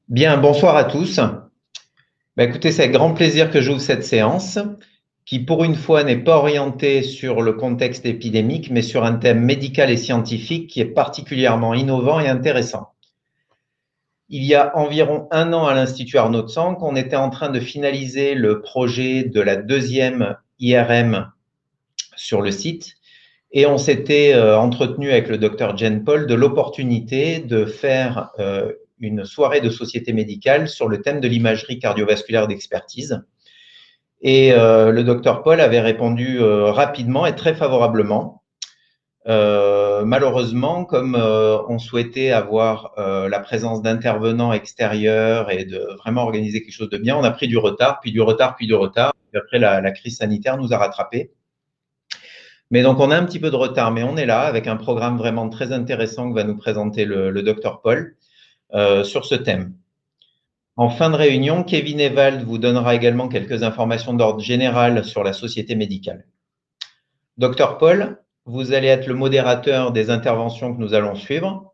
Bien, bonsoir à tous. Écoutez, c'est avec grand plaisir que j'ouvre cette séance qui, pour une fois, n'est pas orientée sur le contexte épidémique, mais sur un thème médical et scientifique qui est particulièrement innovant et intéressant. Il y a environ un an à l'Institut Arnaud de Sanck, on était en train de finaliser le projet de la deuxième IRM sur le site et on s'était entretenu avec le docteur Jean Paul de l'opportunité de faire une soirée de société médicale sur le thème de l'imagerie cardiovasculaire d'expertise. Et le docteur Paul avait répondu rapidement et très favorablement. Malheureusement, comme on souhaitait avoir la présence d'intervenants extérieurs et de vraiment organiser quelque chose de bien, on a pris du retard, puis du retard, puis du retard. Et après, la crise sanitaire nous a rattrapés. Mais donc, on a un petit peu de retard, mais on est là avec un programme vraiment très intéressant que va nous présenter le docteur Paul sur ce thème. En fin de réunion, Kevin Ewald vous donnera également quelques informations d'ordre général sur la société médicale. Docteur Paul, vous allez être le modérateur des interventions que nous allons suivre.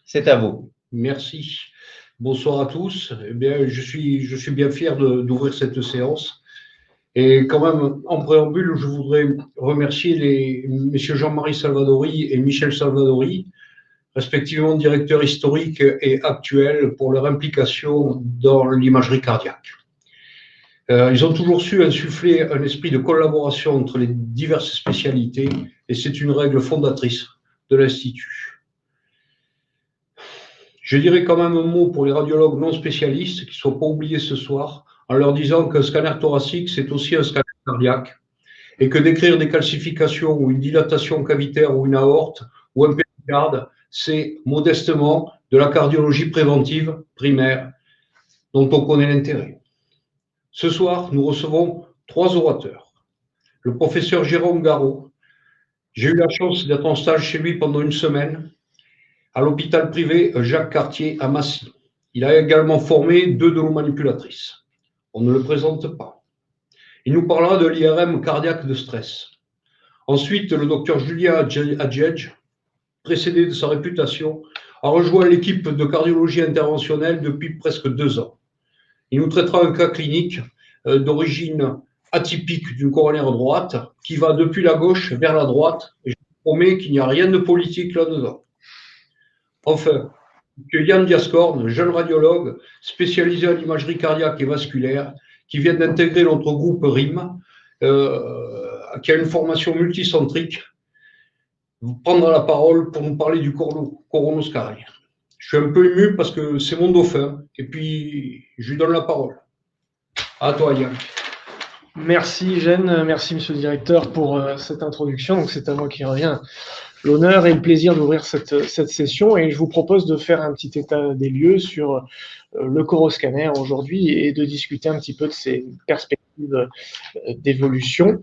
C'est à vous. Merci. Bonsoir à tous. Eh bien, je suis bien fier d'ouvrir cette séance. Et quand même, en préambule, je voudrais remercier messieurs Jean-Marie Salvadori et Michel Salvadori, respectivement directeurs historiques et actuels, pour leur implication dans l'imagerie cardiaque. Ils ont toujours su insuffler un esprit de collaboration entre les diverses spécialités, et c'est une règle fondatrice de l'Institut. Je dirais quand même un mot pour les radiologues non spécialistes qui ne sont pas oubliés ce soir, en leur disant qu'un scanner thoracique, c'est aussi un scanner cardiaque, et que décrire des calcifications ou une dilatation cavitaire ou une aorte ou un péricarde, c'est modestement de la cardiologie préventive primaire dont on connaît l'intérêt. Ce soir, nous recevons 3 orateurs. Le professeur Jérôme Garot. J'ai eu la chance d'être en stage chez lui pendant une semaine à l'hôpital privé Jacques Cartier à Massy. Il a également formé 2 de nos manipulatrices. On ne le présente pas. Il nous parlera de l'IRM cardiaque de stress. Ensuite, le docteur Julia Adjedj, précédé de sa réputation, a rejoint l'équipe de cardiologie interventionnelle depuis presque 2 ans. Il nous traitera un cas clinique d'origine atypique d'une coronaire droite qui va depuis la gauche vers la droite, et je vous promets qu'il n'y a rien de politique là-dedans. Enfin, M. Yann Diascorne, jeune radiologue spécialisé en imagerie cardiaque et vasculaire, qui vient d'intégrer notre groupe RIM, qui a une formation multicentrique, prendra la parole pour nous parler du coronoscardiaque. Je suis un peu ému parce que c'est mon dauphin, et puis je lui donne la parole. À toi, Yann. Merci, Jeanne. Merci, monsieur le directeur, pour cette introduction. Donc, c'est à moi qui revient l'honneur et le plaisir d'ouvrir cette session. Et je vous propose de faire un petit état des lieux sur le coroscanner aujourd'hui et de discuter un petit peu de ses perspectives d'évolution.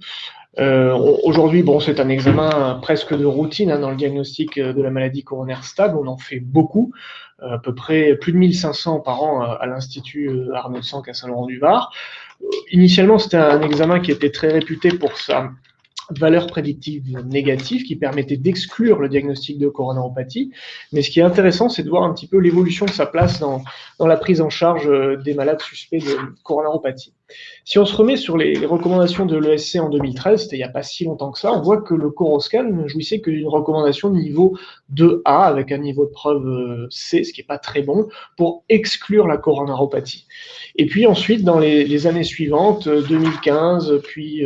Aujourd'hui, bon, c'est un examen presque de routine dans le diagnostic de la maladie coronaire stable. On en fait beaucoup, à peu près plus de 1500 par an à l'Institut Arnaud de Sanck à Saint-Laurent-du-Var. Initialement, c'était un examen qui était très réputé pour sa valeur prédictive négative qui permettait d'exclure le diagnostic de coronaropathie. Mais ce qui est intéressant, c'est de voir un petit peu l'évolution de sa place dans la prise en charge des malades suspects de coronaropathie. Si on se remet sur les recommandations de l'ESC en 2013, c'était il n'y a pas si longtemps que ça, on voit que le coroscan ne jouissait que d'une recommandation de niveau 2A avec un niveau de preuve C, ce qui n'est pas très bon, pour exclure la coronaropathie. Et puis ensuite, dans les années suivantes, 2015, puis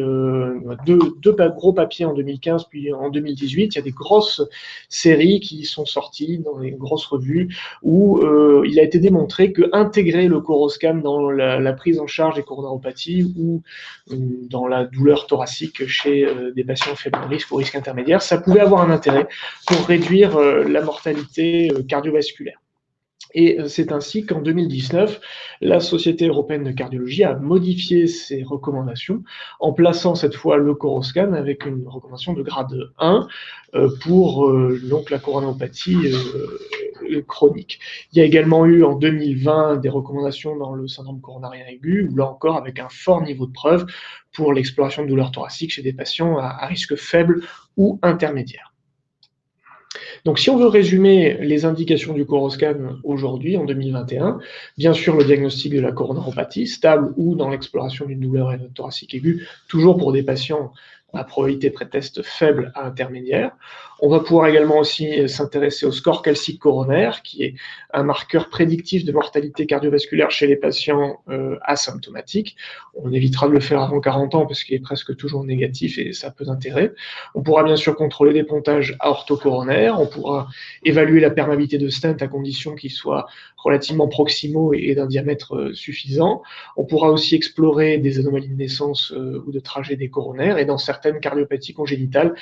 deux gros papiers en 2015, puis en 2018, il y a des grosses séries qui sont sorties dans les grosses revues où il a été démontré que intégrer le coroscan dans la prise en charge des coronaropathies ou dans la douleur thoracique chez des patients faibles risque ou risque intermédiaire, ça pouvait avoir un intérêt pour réduire la mortalité cardiovasculaire. Et c'est ainsi qu'en 2019, la Société européenne de cardiologie a modifié ses recommandations en plaçant cette fois le coroscan avec une recommandation de grade 1 pour donc la coronaropathie chronique. Il y a également eu en 2020 des recommandations dans le syndrome coronarien aigu, où là encore avec un fort niveau de preuve pour l'exploration de douleurs thoraciques chez des patients à risque faible ou intermédiaire. Donc, si on veut résumer les indications du Coroscan aujourd'hui, en 2021, bien sûr, le diagnostic de la coronaropathie, stable ou dans l'exploration d'une douleur thoracique aiguë, toujours pour des patients à probabilité pré-test faible à intermédiaire. On va pouvoir également aussi s'intéresser au score calcique coronaire, qui est un marqueur prédictif de mortalité cardiovasculaire chez les patients asymptomatiques. On évitera de le faire avant 40 ans parce qu'il est presque toujours négatif et ça a peu d'intérêt. On pourra bien sûr contrôler les pontages aortocoronaires, on pourra évaluer la perméabilité de stent à condition qu'il soit relativement proximaux et d'un diamètre suffisant. On pourra aussi explorer des anomalies de naissance ou de trajet des coronaires et dans certaines cardiopathies congénitales,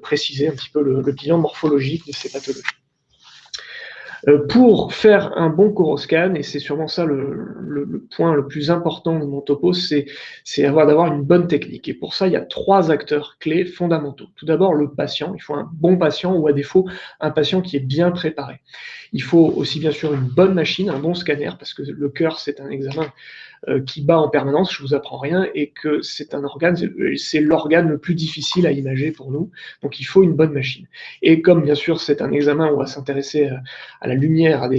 préciser un petit peu le bilan morphologique de ces pathologies. Pour faire un bon Coroscan, et c'est sûrement ça le point le plus important de mon topo, c'est d'avoir une bonne technique. Et pour ça, il y a 3 acteurs clés fondamentaux. Tout d'abord, le patient. Il faut un bon patient ou à défaut, un patient qui est bien préparé. Il faut aussi bien sûr une bonne machine, un bon scanner, parce que le cœur, c'est un examen qui bat en permanence, je vous apprends rien, et que c'est un organe, c'est l'organe le plus difficile à imager pour nous, donc il faut une bonne machine. Et comme bien sûr c'est un examen où on va s'intéresser à la lumière, on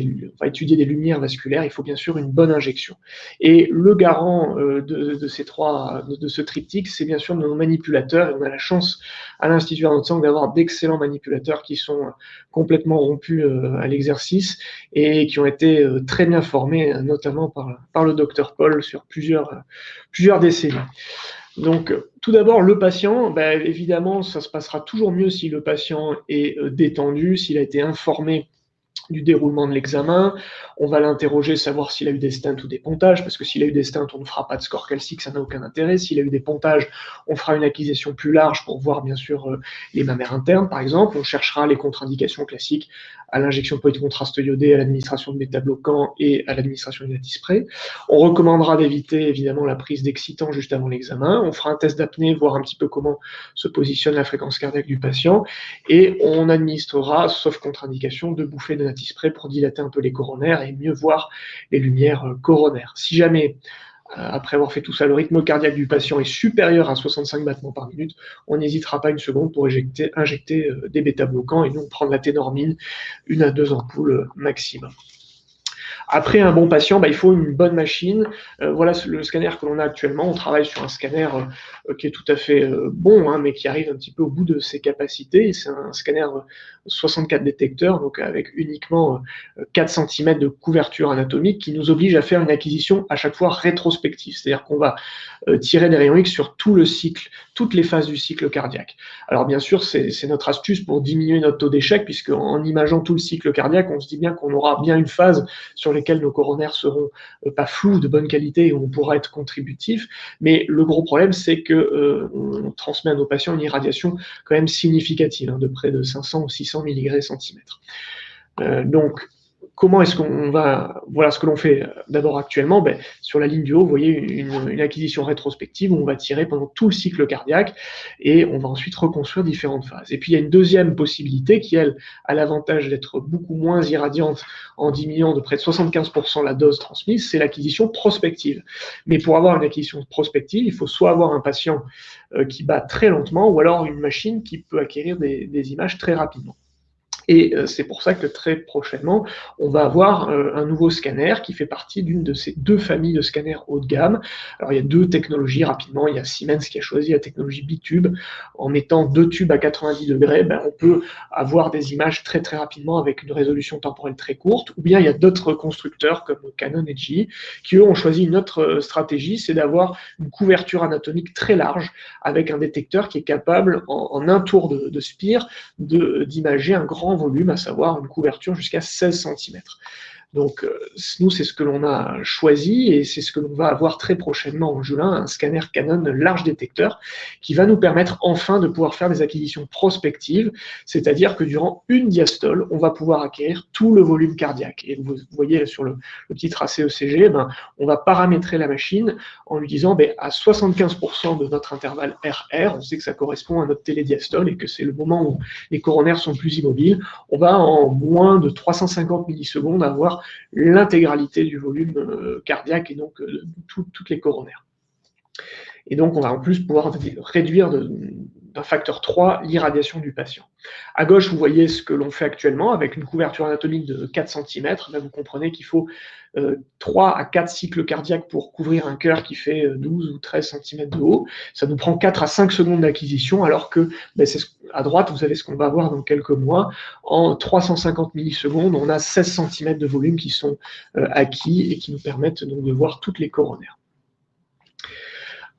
va étudier des lumières vasculaires, il faut bien sûr une bonne injection. Et le garant de ce triptyque, c'est bien sûr nos manipulateurs, et on a la chance à l'Institut Arnaud de Sangre d'avoir d'excellents manipulateurs qui sont complètement rompus à l'exercice et qui ont été très bien formés, notamment par le docteur Paul sur plusieurs décennies. Donc, tout d'abord, le patient, évidemment, ça se passera toujours mieux si le patient est détendu, s'il a été informé du déroulement de l'examen. On va l'interroger, savoir s'il a eu des stents ou des pontages, parce que s'il a eu des stents, on ne fera pas de score calcique, ça n'a aucun intérêt. S'il a eu des pontages, on fera une acquisition plus large pour voir bien sûr les mammaires internes, par exemple. On cherchera les contre-indications classiques à l'injection de polycontraste iodé, à l'administration de bêta-bloquants et à l'administration du natispray. On recommandera d'éviter évidemment la prise d'excitants juste avant l'examen. On fera un test d'apnée, voir un petit peu comment se positionne la fréquence cardiaque du patient, et on administrera, sauf contre-indication, 2 bouffées de natispray pour dilater un peu les coronaires et mieux voir les lumières coronaires. Si jamais, après avoir fait tout ça, le rythme cardiaque du patient est supérieur à 65 battements par minute, on n'hésitera pas une seconde pour injecter des bêta-bloquants et nous prendre la ténormine, 1 à 2 ampoules maximum. Après un bon patient, il faut une bonne machine. Voilà le scanner que l'on a actuellement. On travaille sur un scanner qui est tout à fait bon, mais qui arrive un petit peu au bout de ses capacités. C'est un scanner 64 détecteurs, donc avec uniquement 4 cm de couverture anatomique, qui nous oblige à faire une acquisition à chaque fois rétrospective. C'est-à-dire qu'on va tirer des rayons X sur tout le cycle, toutes les phases du cycle cardiaque. Alors bien sûr, c'est notre astuce pour diminuer notre taux d'échec, puisque en imageant tout le cycle cardiaque, on se dit bien qu'on aura bien une phase sur lesquelles nos coronaires seront pas flous, de bonne qualité, et où on pourra être contributif. Mais le gros problème, c'est que on transmet à nos patients une irradiation quand même significative, de près de 500 ou 600 mg/cm. Donc, comment est-ce qu'on va... Voilà ce que l'on fait d'abord actuellement. Sur la ligne du haut, vous voyez une acquisition rétrospective où on va tirer pendant tout le cycle cardiaque et on va ensuite reconstruire différentes phases. Et puis il y a une deuxième possibilité qui, elle, a l'avantage d'être beaucoup moins irradiante en diminuant de près de 75% la dose transmise, c'est l'acquisition prospective. Mais pour avoir une acquisition prospective, il faut soit avoir un patient qui bat très lentement ou alors une machine qui peut acquérir des images très rapidement. Et c'est pour ça que très prochainement, on va avoir un nouveau scanner qui fait partie d'une de ces 2 familles de scanners haut de gamme. Alors il y a 2 technologies rapidement. Il y a Siemens qui a choisi la technologie bitube. En mettant 2 tubes à 90 degrés, on peut avoir des images très très rapidement avec une résolution temporelle très courte. Ou bien il y a d'autres constructeurs comme Canon et GE qui eux ont choisi une autre stratégie, c'est d'avoir une couverture anatomique très large avec un détecteur qui est capable en un tour de spire d'imager un grand volume, à savoir une couverture jusqu'à 16 cm. Donc nous, c'est ce que l'on a choisi et c'est ce que l'on va avoir très prochainement en juin, un scanner Canon large détecteur qui va nous permettre enfin de pouvoir faire des acquisitions prospectives, c'est-à-dire que durant une diastole, on va pouvoir acquérir tout le volume cardiaque. Et vous voyez sur le petit tracé ECG, on va paramétrer la machine en lui disant à 75% de notre intervalle RR, on sait que ça correspond à notre télédiastole et que c'est le moment où les coronaires sont plus immobiles, on va en moins de 350 millisecondes avoir l'intégralité du volume cardiaque et donc toutes les coronaires. Et donc, on va en plus pouvoir réduire d'un facteur 3 l'irradiation du patient. À gauche, vous voyez ce que l'on fait actuellement avec une couverture anatomique de 4 cm. Là, vous comprenez qu'il faut 3 à 4 cycles cardiaques pour couvrir un cœur qui fait 12 ou 13 cm de haut. Ça nous prend 4 à 5 secondes d'acquisition, alors que à droite, vous avez ce qu'on va voir dans quelques mois. En 350 millisecondes, on a 16 cm de volume qui sont acquis et qui nous permettent donc de voir toutes les coronaires.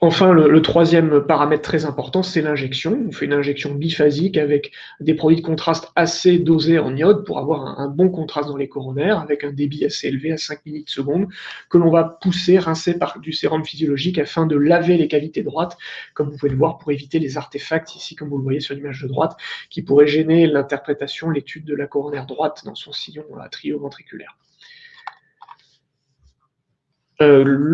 Enfin, le troisième paramètre très important, c'est l'injection. On fait une injection biphasique avec des produits de contraste assez dosés en iode pour avoir un bon contraste dans les coronaires, avec un débit assez élevé à 5 millisecondes, que l'on va pousser, rincer par du sérum physiologique afin de laver les cavités droites, comme vous pouvez le voir, pour éviter les artefacts ici, comme vous le voyez sur l'image de droite, qui pourraient gêner l'interprétation, l'étude de la coronaire droite dans son sillon atrioventriculaire.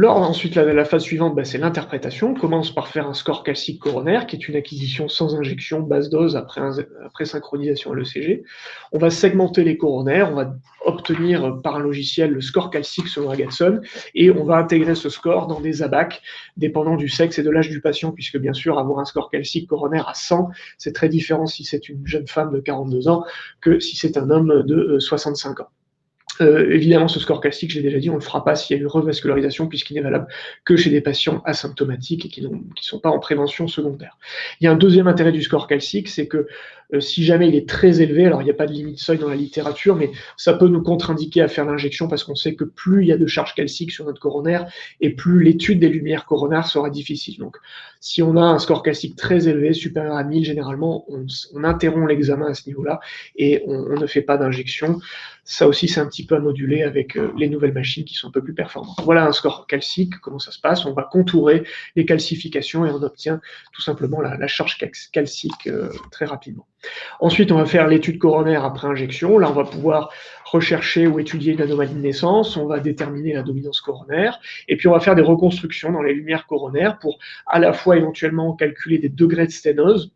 Ensuite, la phase suivante, c'est l'interprétation. On commence par faire un score calcique coronaire, qui est une acquisition sans injection, basse dose, après synchronisation à l'ECG. On va segmenter les coronaires, on va obtenir par un logiciel le score calcique selon Agatston, et on va intégrer ce score dans des ABAC, dépendant du sexe et de l'âge du patient, puisque bien sûr, avoir un score calcique coronaire à 100, c'est très différent si c'est une jeune femme de 42 ans que si c'est un homme de 65 ans. Évidemment, ce score calcique, j'ai déjà dit, on ne le fera pas s'il y a une revascularisation, puisqu'il n'est valable que chez des patients asymptomatiques et qui ne sont pas en prévention secondaire. Il y a un deuxième intérêt du score calcique, c'est que si jamais il est très élevé, alors il n'y a pas de limite seuil dans la littérature, mais ça peut nous contre-indiquer à faire l'injection, parce qu'on sait que plus il y a de charge calcique sur notre coronaire, et plus l'étude des lumières coronaires sera difficile. Donc, si on a un score calcique très élevé, supérieur à 1000, généralement, on interrompt l'examen à ce niveau-là, et on ne fait pas d'injection. Ça aussi, c'est un petit peu à moduler avec les nouvelles machines qui sont un peu plus performantes. Voilà un score calcique, comment ça se passe. On va contourer les calcifications et on obtient tout simplement la charge calcique très rapidement. Ensuite, on va faire l'étude coronaire après injection. Là, on va pouvoir rechercher ou étudier une anomalie de naissance. On va déterminer la dominance coronaire. Et puis, on va faire des reconstructions dans les lumières coronaires pour à la fois éventuellement calculer des degrés de sténose.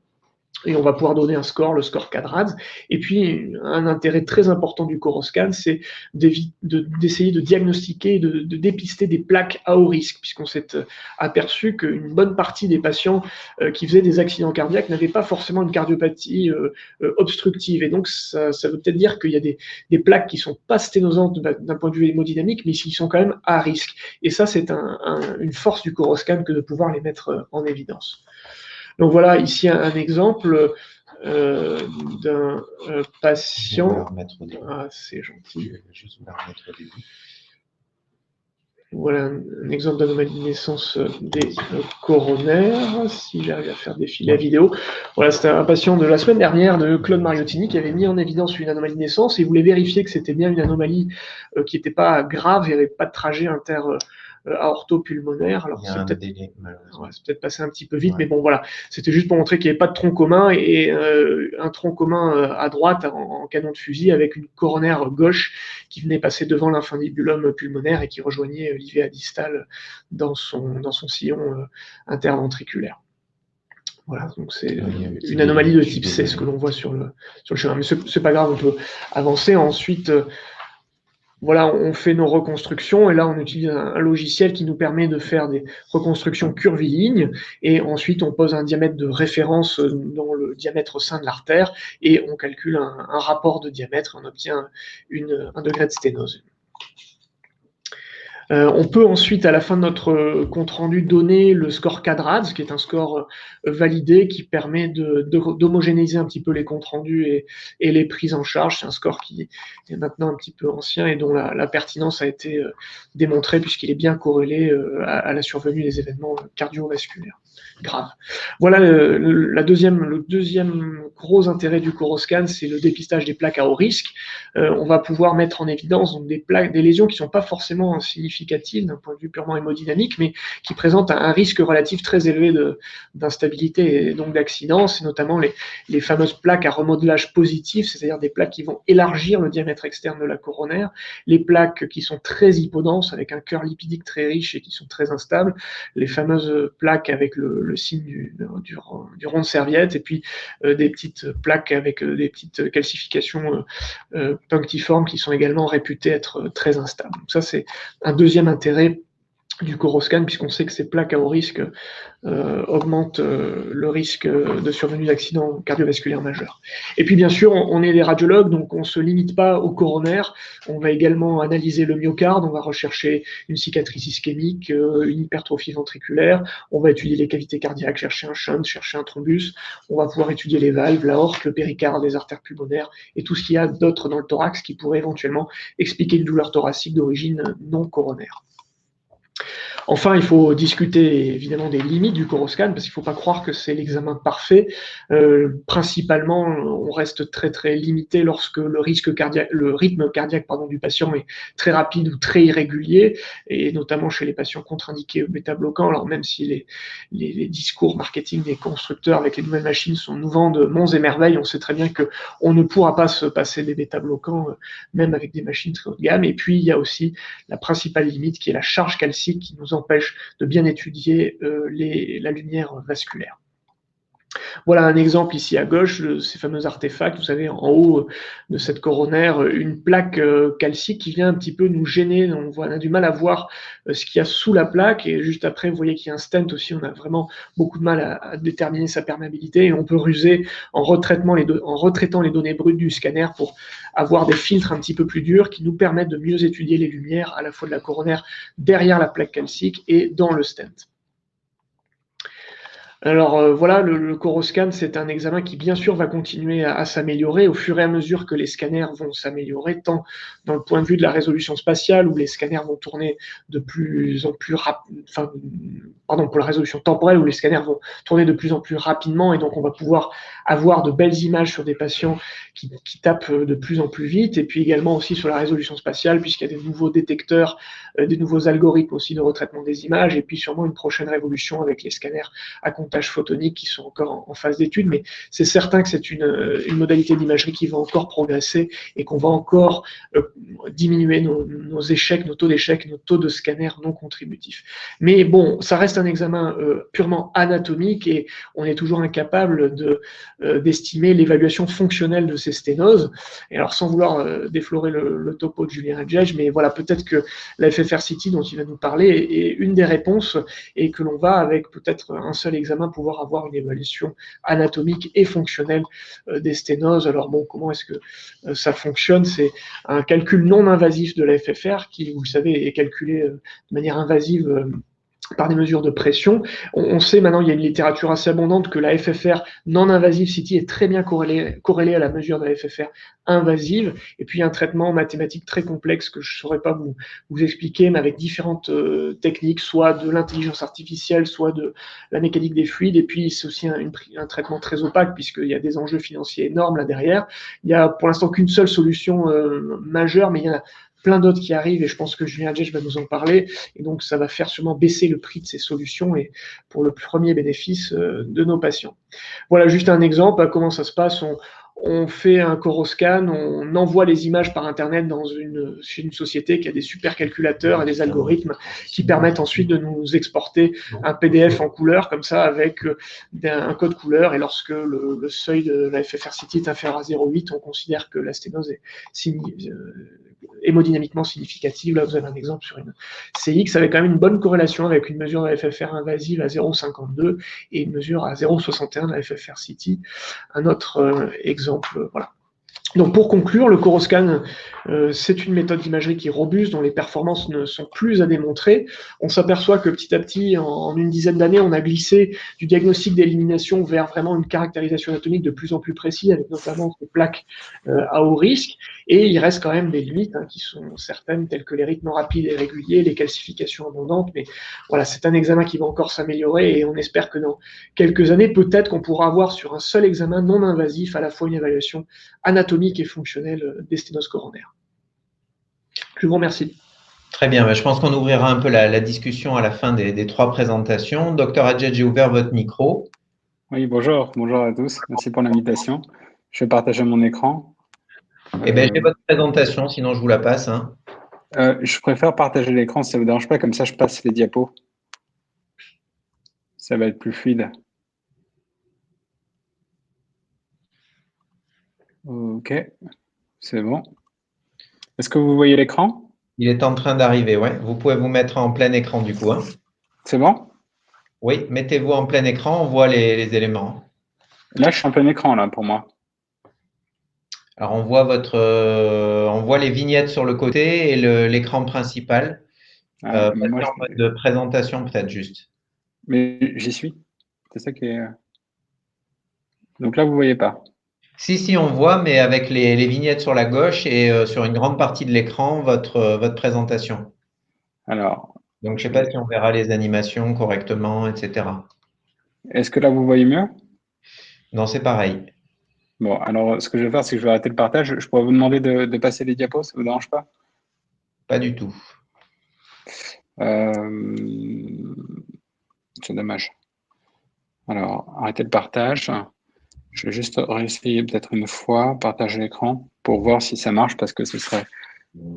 Et on va pouvoir donner un score, le score CADRADS. Et puis, un intérêt très important du coroscan, c'est d'essayer de diagnostiquer, de dépister des plaques à haut risque, puisqu'on s'est aperçu qu'une bonne partie des patients qui faisaient des accidents cardiaques n'avaient pas forcément une cardiopathie obstructive. Et donc, ça veut peut-être dire qu'il y a des plaques qui ne sont pas sténosantes d'un point de vue hémodynamique, mais qui sont quand même à risque. Et ça, c'est une force du coroscan que de pouvoir les mettre en évidence. Donc voilà, ici un exemple d'un patient. Ah, c'est gentil. Voilà un exemple d'anomalie de naissance des coronaires, si j'arrive à faire défiler la vidéo. Voilà, c'était un patient de la semaine dernière de Claude Mariottini qui avait mis en évidence une anomalie de naissance et voulait vérifier que c'était bien une anomalie qui n'était pas grave, il n'y avait pas de trajet aortopulmonaire. Alors c'est peut-être passé un petit peu vite, mais bon voilà, c'était juste pour montrer qu'il n'y avait pas de tronc commun et un tronc commun à droite en canon de fusil avec une coronaire gauche qui venait passer devant l'infundibulum pulmonaire et qui rejoignait l'IVA distal dans son sillon interventriculaire. Voilà, donc c'est une anomalie de type C, ce que l'on voit sur le chemin. Mais c'est pas grave, on peut avancer. Ensuite, voilà, on fait nos reconstructions et là on utilise un logiciel qui nous permet de faire des reconstructions curvilignes et ensuite on pose un diamètre de référence dans le diamètre sain de l'artère et on calcule un rapport de diamètre, on obtient un degré de sténose. On peut ensuite, à la fin de notre compte-rendu, donner le score CADRADS, qui est un score validé qui permet d'homogénéiser un petit peu les comptes-rendus et les prises en charge. C'est un score qui est maintenant un petit peu ancien et dont la pertinence a été démontrée puisqu'il est bien corrélé à la survenue des événements cardiovasculaires graves. Voilà le deuxième gros intérêt du coroscan, c'est le dépistage des plaques à haut risque. On va pouvoir mettre en évidence donc, des lésions qui ne sont pas forcément significatives d'un point de vue purement hémodynamique, mais qui présentent un risque relatif très élevé d'instabilité et donc d'accident. C'est notamment les fameuses plaques à remodelage positif, c'est-à-dire des plaques qui vont élargir le diamètre externe de la coronaire, les plaques qui sont très hypodenses, avec un cœur lipidique très riche et qui sont très instables, les fameuses plaques avec le signe du rond de serviette, et puis des petites plaques avec des petites calcifications punctiformes qui sont également réputées être très instables. Donc ça, c'est un deuxième intérêt du Coroscan, puisqu'on sait que ces plaques à haut risque augmentent le risque de survenue d'accidents cardiovasculaires majeurs. Et puis bien sûr, on est des radiologues, donc on ne se limite pas au coronaire, on va également analyser le myocarde, on va rechercher une cicatrice ischémique, une hypertrophie ventriculaire, on va étudier les cavités cardiaques, chercher un shunt, chercher un thrombus, on va pouvoir étudier les valves, l'aorte, le péricarde, les artères pulmonaires et tout ce qu'il y a d'autre dans le thorax qui pourrait éventuellement expliquer une douleur thoracique d'origine non coronaire. Enfin, il faut discuter évidemment des limites du Coroscan, parce qu'il ne faut pas croire que c'est l'examen parfait. Principalement, on reste très très limité lorsque le rythme cardiaque du patient est très rapide ou très irrégulier, et notamment chez les patients contre-indiqués ou bêta-bloquants. Alors même si les discours marketing des constructeurs avec les nouvelles machines nous vendent monts et merveilles, on sait très bien qu'on ne pourra pas se passer des bêta-bloquants, même avec des machines très haut de gamme. Et puis, il y a aussi la principale limite qui est la charge calcique qui nous empêche de bien étudier la lumière vasculaire. Voilà un exemple ici à gauche de ces fameux artefacts. Vous savez, en haut de cette coronaire, une plaque calcique qui vient un petit peu nous gêner. On a du mal à voir ce qu'il y a sous la plaque. Et juste après, vous voyez qu'il y a un stent aussi. On a vraiment beaucoup de mal à déterminer sa perméabilité. Et on peut ruser en retraitant les données brutes du scanner pour avoir des filtres un petit peu plus durs qui nous permettent de mieux étudier les lumières à la fois de la coronaire derrière la plaque calcique et dans le stent. Alors voilà, le Coroscan, c'est un examen qui bien sûr va continuer à s'améliorer au fur et à mesure que les scanners vont s'améliorer, tant dans le point de vue de la résolution spatiale, où les scanners vont tourner de plus en plus pour la résolution temporelle, où les scanners vont tourner de plus en plus rapidement, et donc on va pouvoir avoir de belles images sur des patients qui tapent de plus en plus vite, et puis également aussi sur la résolution spatiale, puisqu'il y a des nouveaux détecteurs, des nouveaux algorithmes aussi de retraitement des images, et puis sûrement une prochaine révolution avec les scanners à comptage photonique qui sont encore en phase d'étude, mais c'est certain que c'est une modalité d'imagerie qui va encore progresser et qu'on va encore diminuer nos échecs, nos taux d'échecs, nos taux de scanners non contributifs. Mais bon, ça reste un examen purement anatomique et on est toujours incapable d'estimer l'évaluation fonctionnelle de ces sténoses. Et alors, sans vouloir déflorer le topo de Julien Hadjadj, mais voilà, peut-être que la FFRCT dont il va nous parler est une des réponses et que l'on va, avec peut-être un seul examen, pouvoir avoir une évaluation anatomique et fonctionnelle des sténoses. Alors bon, comment est-ce que ça fonctionne? C'est un calcul non invasif de la FFR qui, vous le savez, est calculé de manière invasive par des mesures de pression. On sait maintenant, il y a une littérature assez abondante, que la FFR non-invasive CT est très bien corrélée à la mesure de la FFR invasive. Et puis, il y a un traitement mathématique très complexe que je ne saurais pas vous expliquer, mais avec différentes techniques, soit de l'intelligence artificielle, soit de la mécanique des fluides. Et puis, c'est aussi un traitement très opaque, puisqu'il y a des enjeux financiers énormes là derrière. Il n'y a pour l'instant qu'une seule solution majeure, mais il y en a plein d'autres qui arrivent et je pense que Julien Hadjadj va nous en parler et donc ça va faire sûrement baisser le prix de ces solutions et pour le premier bénéfice de nos patients. Voilà juste un exemple, comment ça se passe. On fait un Coroscan, on envoie les images par Internet chez une société qui a des supercalculateurs et des algorithmes qui permettent ensuite de nous exporter un PDF en couleur, comme ça, avec un code couleur. Et lorsque le seuil de la FFRCT est inférieur à 0,8, on considère que la sténose est hémodynamiquement significative. Là, vous avez un exemple sur une CX avec quand même une bonne corrélation avec une mesure de la FFR invasive à 0,52 et une mesure à 0,61 de la FFR-CT. Un autre exemple, voilà. Donc pour conclure, le Coroscan, c'est une méthode d'imagerie qui est robuste, dont les performances ne sont plus à démontrer. On s'aperçoit que petit à petit, en une dizaine d'années, on a glissé du diagnostic d'élimination vers vraiment une caractérisation anatomique de plus en plus précise, avec notamment ces plaques à haut risque. Et il reste quand même des limites qui sont certaines, telles que les rythmes rapides et réguliers, les calcifications abondantes. Mais voilà, c'est un examen qui va encore s'améliorer et on espère que dans quelques années, peut-être qu'on pourra avoir sur un seul examen non invasif à la fois une évaluation anatomique et fonctionnelle des sténoses coronaires. Je vous remercie. Très bien, je pense qu'on ouvrira un peu la discussion à la fin des trois présentations. Docteur Hadjadj, j'ai ouvert votre micro. Oui, bonjour à tous. Merci pour l'invitation. Je vais partager mon écran. Eh bien, j'ai votre présentation, sinon je vous la passe. Je préfère partager l'écran si ça ne vous dérange pas, comme ça je passe les diapos. Ça va être plus fluide. Ok, c'est bon. Est-ce que vous voyez l'écran? Il est en train d'arriver, ouais. Vous pouvez vous mettre en plein écran du coup, hein. C'est bon? Oui, mettez-vous en plein écran, on voit les éléments. Là, je suis en plein écran, là, pour moi. Alors on voit on voit les vignettes sur le côté et l'écran principal. Moi, Passez en mode de présentation peut-être juste. mais j'y suis. C'est ça qui est. Donc là, vous voyez pas. Si, on voit, mais avec les vignettes sur la gauche et sur une grande partie de l'écran, votre présentation. Alors, Donc, je ne sais pas si on verra les animations correctement, etc. est-ce que là, vous voyez mieux? Non, c'est pareil. Bon, alors, ce que je vais faire, c'est que je vais arrêter le partage. Je pourrais vous demander de passer les diapos, ça vous dérange pas? Pas du tout. C'est dommage. Alors, arrêtez le partage. Je vais juste réessayer peut-être une fois, partager l'écran, pour voir si ça marche, parce que ce serait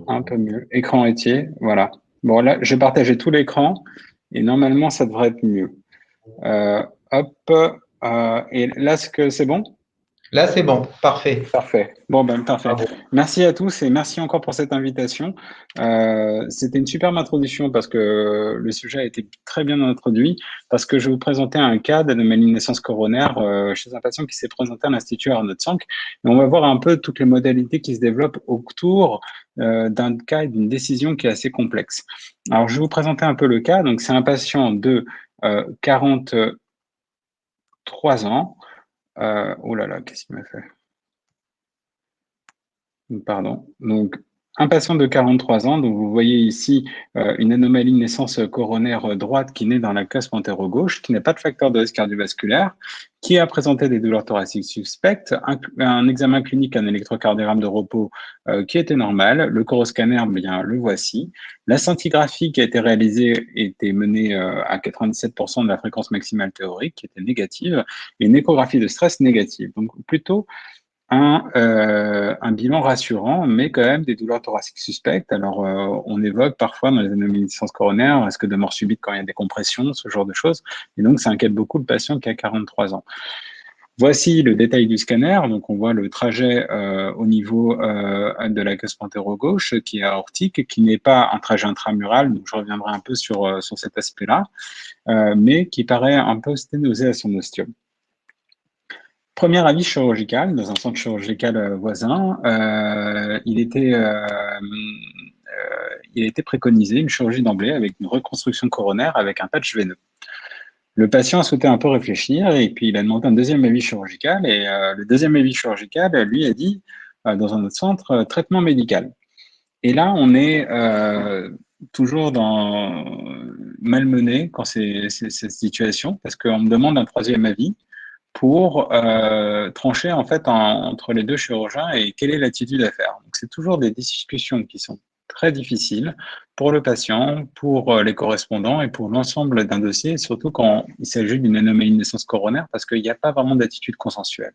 un peu mieux. Écran entier, voilà. Bon, là, j'ai partagé tout l'écran, et normalement, ça devrait être mieux. Hop, et là, est-ce que c'est bon? Là, c'est bon. Parfait. Parfait. Bon, ben, parfait. Bravo. Merci à tous et merci encore pour cette invitation. C'était une superbe introduction parce que le sujet a été très bien introduit, parce que je vais vous présenter un cas d'anomalie de naissance coronaire chez un patient qui s'est présenté à l'Institut Arnaud de Sank. Et on va voir un peu toutes les modalités qui se développent autour d'un cas et d'une décision qui est assez complexe. Alors, je vais vous présenter un peu le cas. Donc, c'est un patient de 43 ans. Oh là là, qu'est-ce qu'il m'a fait? Pardon. Donc, un patient de 43 ans, donc vous voyez ici une anomalie de naissance coronaire droite qui naît dans la cusp antéro-gauche, qui n'a pas de facteur de risque cardiovasculaire, qui a présenté des douleurs thoraciques suspectes, un examen clinique, un électrocardiogramme de repos qui était normal, le coroscanner, bien le voici. La scintigraphie qui a été réalisée était menée à 97% de la fréquence maximale théorique, qui était négative, et une échographie de stress négative. Donc plutôt un bilan rassurant, mais quand même des douleurs thoraciques suspectes. Alors, on évoque parfois dans les anomalies de naissance coronaire, risque de mort subite quand il y a des compressions, ce genre de choses. Et donc, ça inquiète beaucoup le patient qui a 43 ans. Voici le détail du scanner. Donc, on voit le trajet au niveau de la cusp antéro-gauche qui est aortique, qui n'est pas un trajet intramural. Donc, je reviendrai un peu sur cet aspect-là, mais qui paraît un peu sténosé à son ostium. Premier avis chirurgical dans un centre chirurgical voisin, il était préconisé une chirurgie d'emblée avec une reconstruction coronaire avec un patch veineux. Le patient a souhaité un peu réfléchir et puis il a demandé un deuxième avis chirurgical et le deuxième avis chirurgical lui a dit dans un autre centre traitement médical. Et là, on est toujours malmené quand c'est cette situation parce qu'on me demande un troisième avis pour trancher en fait entre les deux chirurgiens et quelle est l'attitude à faire. Donc c'est toujours des discussions qui sont très difficiles pour le patient, pour les correspondants et pour l'ensemble d'un dossier, surtout quand il s'agit d'une anomalie de naissance coronaire parce qu'il n'y a pas vraiment d'attitude consensuelle.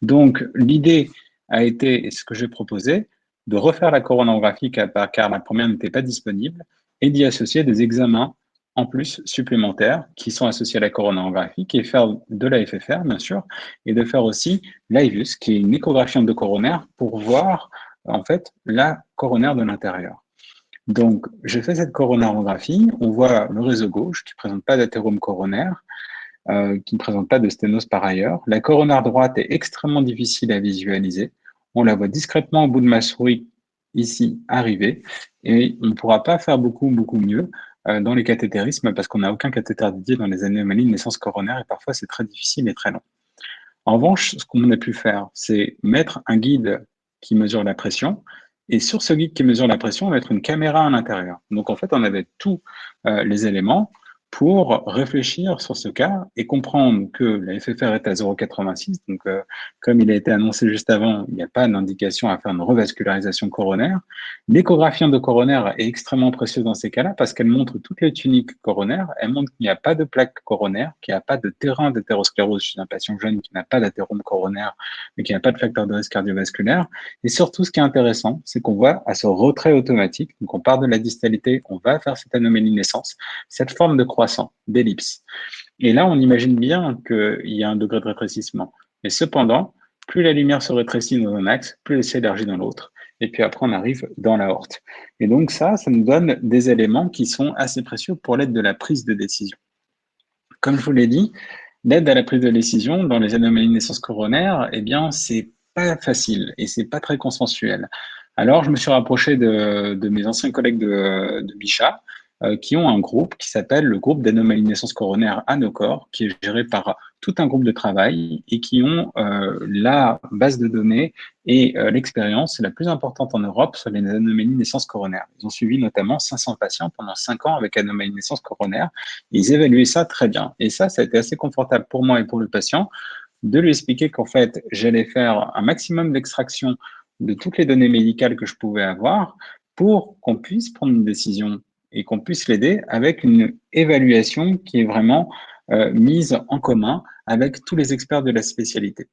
Donc l'idée a été, et ce que j'ai proposé, de refaire la coronographie car la première n'était pas disponible et d'y associer des examens en plus supplémentaires qui sont associés à la coronographie, qui est faire de la FFR, bien sûr, et de faire aussi l'IVUS, qui est une échographie endocoronaire pour voir, en fait, la coronaire de l'intérieur. Donc, j'ai fait cette coronarographie, on voit le réseau gauche qui ne présente pas d'athérome coronaire, qui ne présente pas de sténose par ailleurs. La coronaire droite est extrêmement difficile à visualiser. On la voit discrètement au bout de ma souris ici arriver, et on ne pourra pas faire beaucoup mieux dans les cathétérismes parce qu'on n'a aucun cathéter dédié dans les anomalies de naissance coronaire et parfois c'est très difficile et très long. En revanche, ce qu'on a pu faire, c'est mettre un guide qui mesure la pression et sur ce guide qui mesure la pression, mettre une caméra à l'intérieur. Donc en fait, on avait tous les éléments pour réfléchir sur ce cas et comprendre que la FFR est à 0,86. Donc, comme il a été annoncé juste avant, il n'y a pas d'indication à faire une revascularisation coronaire. L'échographie endocoronaire est extrêmement précieuse dans ces cas-là parce qu'elle montre toutes les tuniques coronaires. Elle montre qu'il n'y a pas de plaque coronaire, qu'il n'y a pas de terrain d'athérosclérose chez un patient jeune qui n'a pas d'athérome coronaire, mais qui n'a pas de facteur de risque cardiovasculaire. Et surtout, ce qui est intéressant, c'est qu'on voit à ce retrait automatique, donc on part de la distalité, on va faire cette anomalie de naissance, cette forme de croissant, d'ellipse. Et là, on imagine bien qu'il y a un degré de rétrécissement. Mais cependant, plus la lumière se rétrécit dans un axe, plus elle s'élargit dans l'autre. et puis après on arrive dans l'aorte. Et donc ça nous donne des éléments qui sont assez précieux pour l'aide de la prise de décision. Comme je vous l'ai dit, l'aide à la prise de décision dans les anomalies de naissance coronaire, eh bien, c'est pas facile et c'est pas très consensuel. Alors, je me suis rapproché de mes anciens collègues de Bichat, qui ont un groupe qui s'appelle le groupe d'anomalies de naissance coronaire ANOCOR, qui est géré par tout un groupe de travail et qui ont la base de données et l'expérience la plus importante en Europe sur les anomalies de naissance coronaire. Ils ont suivi notamment 500 patients pendant 5 ans avec anomalies de naissance coronaire. Ils évaluaient ça très bien. Et ça a été assez confortable pour moi et pour le patient de lui expliquer qu'en fait, j'allais faire un maximum d'extraction de toutes les données médicales que je pouvais avoir pour qu'on puisse prendre une décision et qu'on puisse l'aider avec une évaluation qui est vraiment mise en commun avec tous les experts de la spécialité.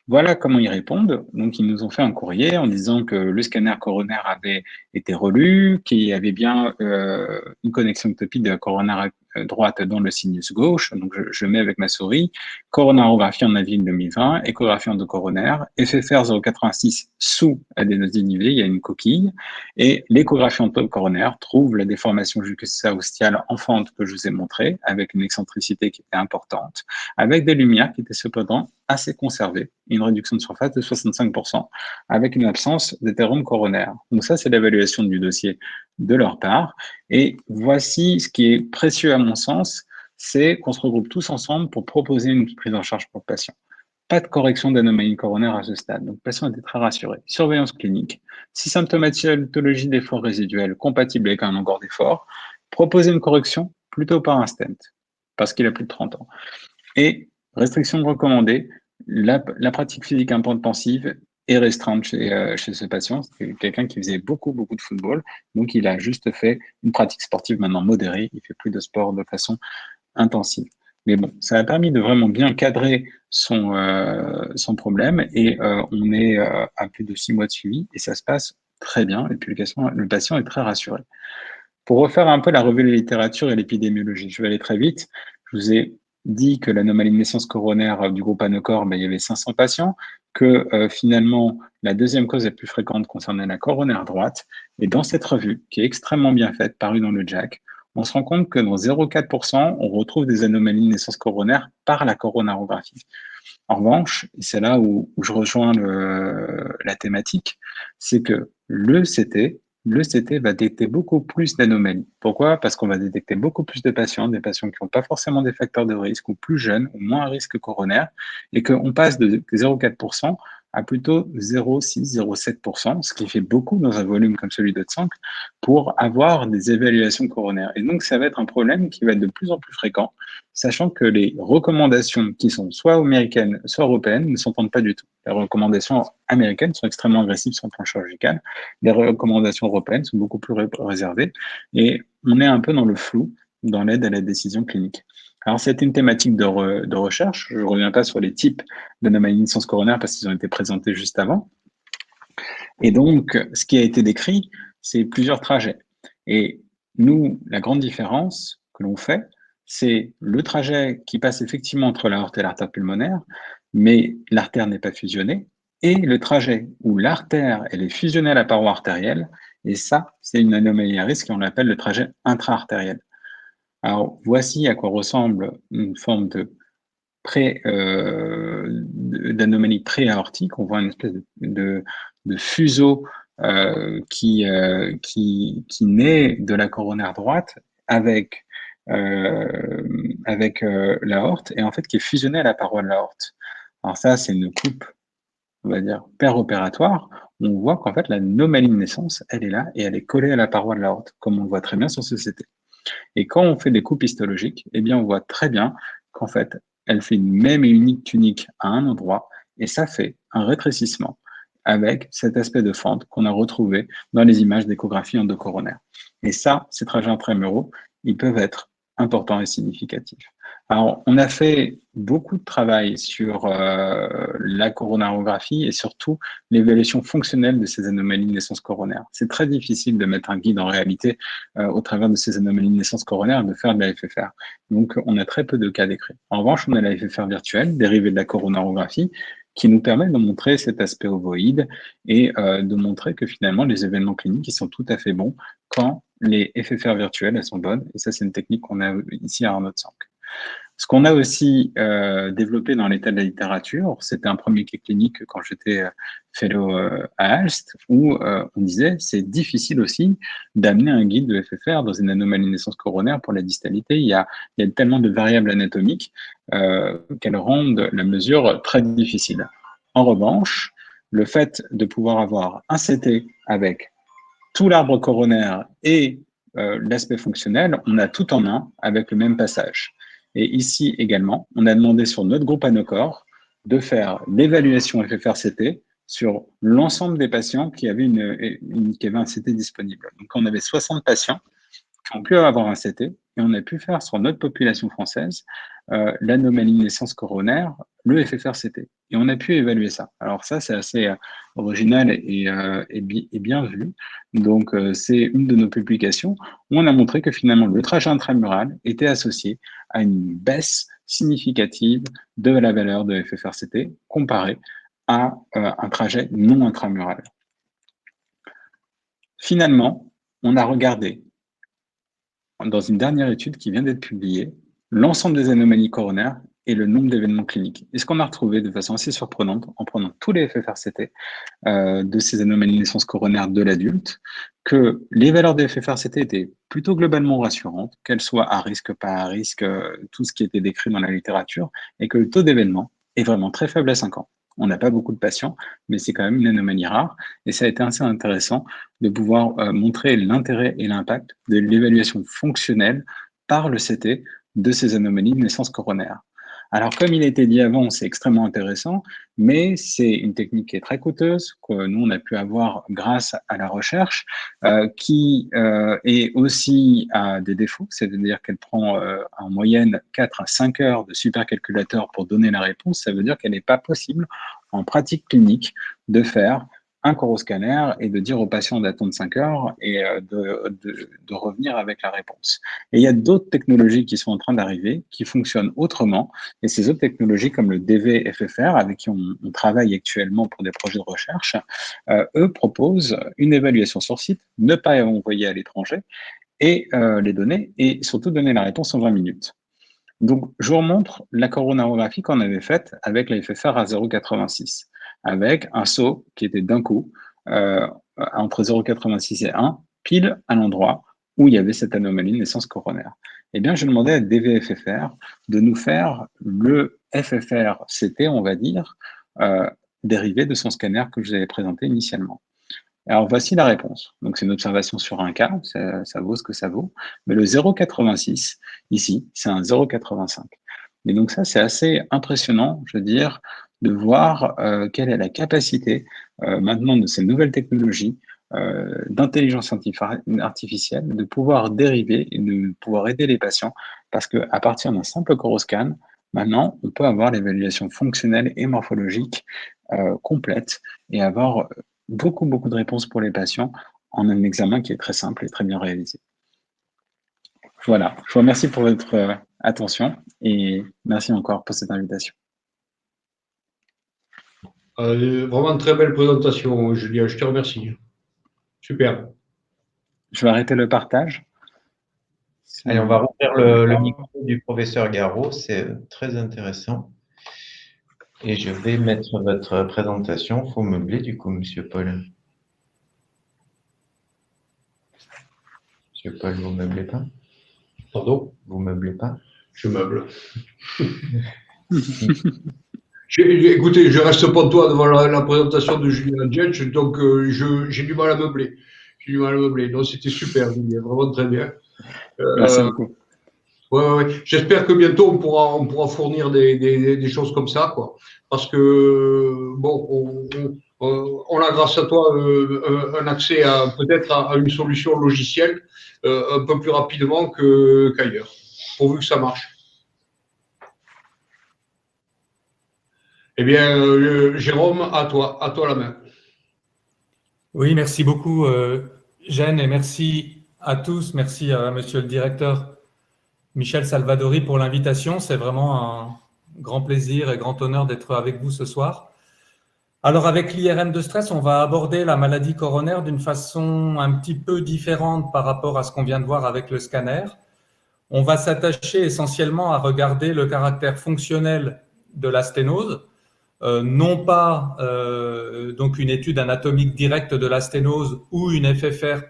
Voilà comment ils répondent. Donc, ils nous ont fait un courrier en disant que le scanner coronaire avait été relu, qu'il y avait bien une connexion ectopique de la coronaire droite dans le sinus gauche. Donc, je mets avec ma souris coronarographie en avril 2020, échographie endocoronaire, FFR 0,86 sous adénose dénivée, il y a une coquille, et l'échographie endocoronaire trouve la déformation juxta-ostiale en fente que je vous ai montrée, avec une excentricité qui était importante, avec des lumières qui étaient cependant assez conservées, une réduction de surface de 65%, avec une absence d'hétérome coronaire. Donc ça, c'est l'évaluation du dossier de leur part. Et voici ce qui est précieux à mon sens, c'est qu'on se regroupe tous ensemble pour proposer une prise en charge pour le patient. Pas de correction d'anomalie coronaire à ce stade. Donc, le patient était très rassuré. Surveillance clinique. Si symptomatologie d'effort résiduel compatible avec un encore d'effort, proposer une correction plutôt par un stent, parce qu'il a plus de 30 ans. Et restriction recommandée, la pratique physique intensive est restreinte chez ce patient. C'est quelqu'un qui faisait beaucoup de football. Donc, il a juste fait une pratique sportive maintenant modérée. Il fait plus de sport de façon intensive. Mais bon, ça a permis de vraiment bien cadrer son problème et on est à plus de 6 mois de suivi et ça se passe très bien et puis le patient est très rassuré. Pour refaire un peu la revue de la littérature et l'épidémiologie, je vais aller très vite. Je vous ai dit que l'anomalie de naissance coronaire du groupe ANOCOR, il y avait 500 patients, que finalement, la deuxième cause la plus fréquente concernait la coronaire droite. Et dans cette revue, qui est extrêmement bien faite, parue dans le JACC, on se rend compte que dans 0,4%, on retrouve des anomalies de naissance coronaire par la coronarographie. En revanche, et c'est là où je rejoins la thématique, c'est que le CT va détecter beaucoup plus d'anomalies. Pourquoi? Parce qu'on va détecter beaucoup plus de patients, des patients qui n'ont pas forcément des facteurs de risque ou plus jeunes ou moins à risque coronaire, et qu'on passe de 0,4% à plutôt 0,6, 0,7%, ce qui fait beaucoup dans un volume comme celui de Tsank, pour avoir des évaluations coronaires. Et donc, ça va être un problème qui va être de plus en plus fréquent, sachant que les recommandations qui sont soit américaines, soit européennes ne s'entendent pas du tout. Les recommandations américaines sont extrêmement agressives sur le plan chirurgical. Les recommandations européennes sont beaucoup plus réservées. Et on est un peu dans le flou dans l'aide à la décision clinique. Alors, c'était une thématique de recherche. Je ne reviens pas sur les types d'anomalies de naissance coronaire parce qu'ils ont été présentés juste avant. Et donc, ce qui a été décrit, c'est plusieurs trajets. Et nous, la grande différence que l'on fait, c'est le trajet qui passe effectivement entre l'aorte et l'artère pulmonaire, mais l'artère n'est pas fusionnée, et le trajet où l'artère, elle est fusionnée à la paroi artérielle, et ça, c'est une anomalie à risque, et on l'appelle le trajet intra-artériel. Alors, voici à quoi ressemble une forme d'anomalie pré-aortique. On voit une espèce de fuseau qui naît de la coronaire droite avec l'aorte et en fait qui est fusionné à la paroi de l'aorte. Alors ça, c'est une coupe, on va dire, péropératoire. On voit qu'en fait, l'anomalie de naissance, elle est là et elle est collée à la paroi de l'aorte, comme on le voit très bien sur ce CT. Et quand on fait des coupes histologiques, eh bien, on voit très bien qu'en fait, elle fait une même et unique tunique à un endroit, et ça fait un rétrécissement avec cet aspect de fente qu'on a retrouvé dans les images d'échographie endocoronaire. Et ça, ces trajets intramuraux, ils peuvent être importants et significatifs. Alors, on a fait beaucoup de travail sur la coronarographie et surtout l'évaluation fonctionnelle de ces anomalies de naissance coronaire. C'est très difficile de mettre un guide en réalité au travers de ces anomalies de naissance coronaire et de faire de la FFR. Donc, on a très peu de cas décrits. En revanche, on a la FFR virtuelle, dérivée de la coronarographie, qui nous permet de montrer cet aspect ovoïde et de montrer que finalement les événements cliniques ils sont tout à fait bons quand les FFR virtuelles elles sont bonnes. Et ça, c'est une technique qu'on a ici à Arnaud de Sanck. Ce qu'on a aussi développé dans l'état de la littérature, c'était un premier cas clinique quand j'étais fellow à Aalst, où on disait c'est difficile aussi d'amener un guide de FFR dans une anomalie de naissance coronaire pour la distalité. Il y a tellement de variables anatomiques qu'elles rendent la mesure très difficile. En revanche, le fait de pouvoir avoir un CT avec tout l'arbre coronaire et l'aspect fonctionnel, on a tout en un avec le même passage. Et ici également, on a demandé sur notre groupe Anocor de faire l'évaluation FFR-CT sur l'ensemble des patients qui avaient un CT disponible. Donc, on avait 60 patients qui ont pu avoir un CT et on a pu faire sur notre population française l'anomalie de naissance coronaire, le FFR-CT. Et on a pu évaluer ça. Alors ça, c'est assez original et bien vu. Donc, c'est une de nos publications où on a montré que finalement, le trajet intramural était associé à une baisse significative de la valeur de FFR-CT comparé à un trajet non intramural. Finalement, on a regardé dans une dernière étude qui vient d'être publiée, l'ensemble des anomalies coronaires et le nombre d'événements cliniques. Et ce qu'on a retrouvé de façon assez surprenante, en prenant tous les FFR-CT de ces anomalies de naissance coronaire de l'adulte, que les valeurs des FFR-CT étaient plutôt globalement rassurantes, qu'elles soient à risque, pas à risque, tout ce qui était décrit dans la littérature, et que le taux d'événement est vraiment très faible à 5 ans. On n'a pas beaucoup de patients, mais c'est quand même une anomalie rare. Et ça a été assez intéressant de pouvoir montrer l'intérêt et l'impact de l'évaluation fonctionnelle par le CT de ces anomalies de naissance coronaire. Alors, comme il a été dit avant, c'est extrêmement intéressant, mais c'est une technique qui est très coûteuse, que nous, on a pu avoir grâce à la recherche, qui est aussi à des défauts, c'est-à-dire qu'elle prend en moyenne 4 à 5 heures de supercalculateur pour donner la réponse. Ça veut dire qu'elle n'est pas possible en pratique clinique de faire un coroscanner et de dire au patient d'attendre 5 heures et de revenir avec la réponse. Et il y a d'autres technologies qui sont en train d'arriver, qui fonctionnent autrement. Et ces autres technologies comme le DV-FFR, avec qui on travaille actuellement pour des projets de recherche, eux proposent une évaluation sur site, ne pas envoyer à l'étranger, et les données, et surtout donner la réponse en 20 minutes. Donc, je vous remontre la coronarographie qu'on avait faite avec la FFR à 0,86, avec un saut qui était d'un coup entre 0,86 et 1, pile à l'endroit où il y avait cette anomalie de naissance coronaire. Eh bien, je demandais à DVFFR de nous faire le FFR-CT, on va dire, dérivé de son scanner que je vous avais présenté initialement. Alors, voici la réponse. Donc, c'est une observation sur un cas, ça vaut ce que ça vaut. Mais le 0,86, ici, c'est un 0,85. Et donc, ça, c'est assez impressionnant, je veux dire, de voir quelle est la capacité maintenant de ces nouvelles technologies d'intelligence artificielle de pouvoir dériver et de pouvoir aider les patients parce qu'à partir d'un simple coroscan, maintenant, on peut avoir l'évaluation fonctionnelle et morphologique complète et avoir beaucoup de réponses pour les patients en un examen qui est très simple et très bien réalisé. Voilà, je vous remercie pour votre attention et merci encore pour cette invitation. Vraiment une très belle présentation, Julien, je te remercie. Super. Je vais arrêter le partage. Allez, on va rouvrir le micro du professeur Garot, c'est très intéressant. Et je vais mettre votre présentation. Il faut meubler du coup, Monsieur Paul. Monsieur Paul, vous ne meublez pas? Pardon? Vous ne meublez pas? Je meuble. Écoutez, je reste pas toi devant la présentation de Julien Djetch, donc j'ai du mal à meubler. J'ai du mal à meubler. Non, c'était super, Julien, vraiment très bien. Merci beaucoup. Ouais. J'espère que bientôt on pourra fournir des choses comme ça, quoi. Parce que bon, on a grâce à toi un accès peut-être à une solution logicielle un peu plus rapidement qu'ailleurs, pourvu que ça marche. Eh bien, Jérôme, à toi la main. Oui, merci beaucoup, Jeanne, et merci à tous. Merci à monsieur le directeur Michel Salvadori pour l'invitation. C'est vraiment un grand plaisir et grand honneur d'être avec vous ce soir. Alors, avec l'IRM de stress, on va aborder la maladie coronaire d'une façon un petit peu différente par rapport à ce qu'on vient de voir avec le scanner. On va s'attacher essentiellement à regarder le caractère fonctionnel de la sténose, non pas donc une étude anatomique directe de la sténose ou une FFR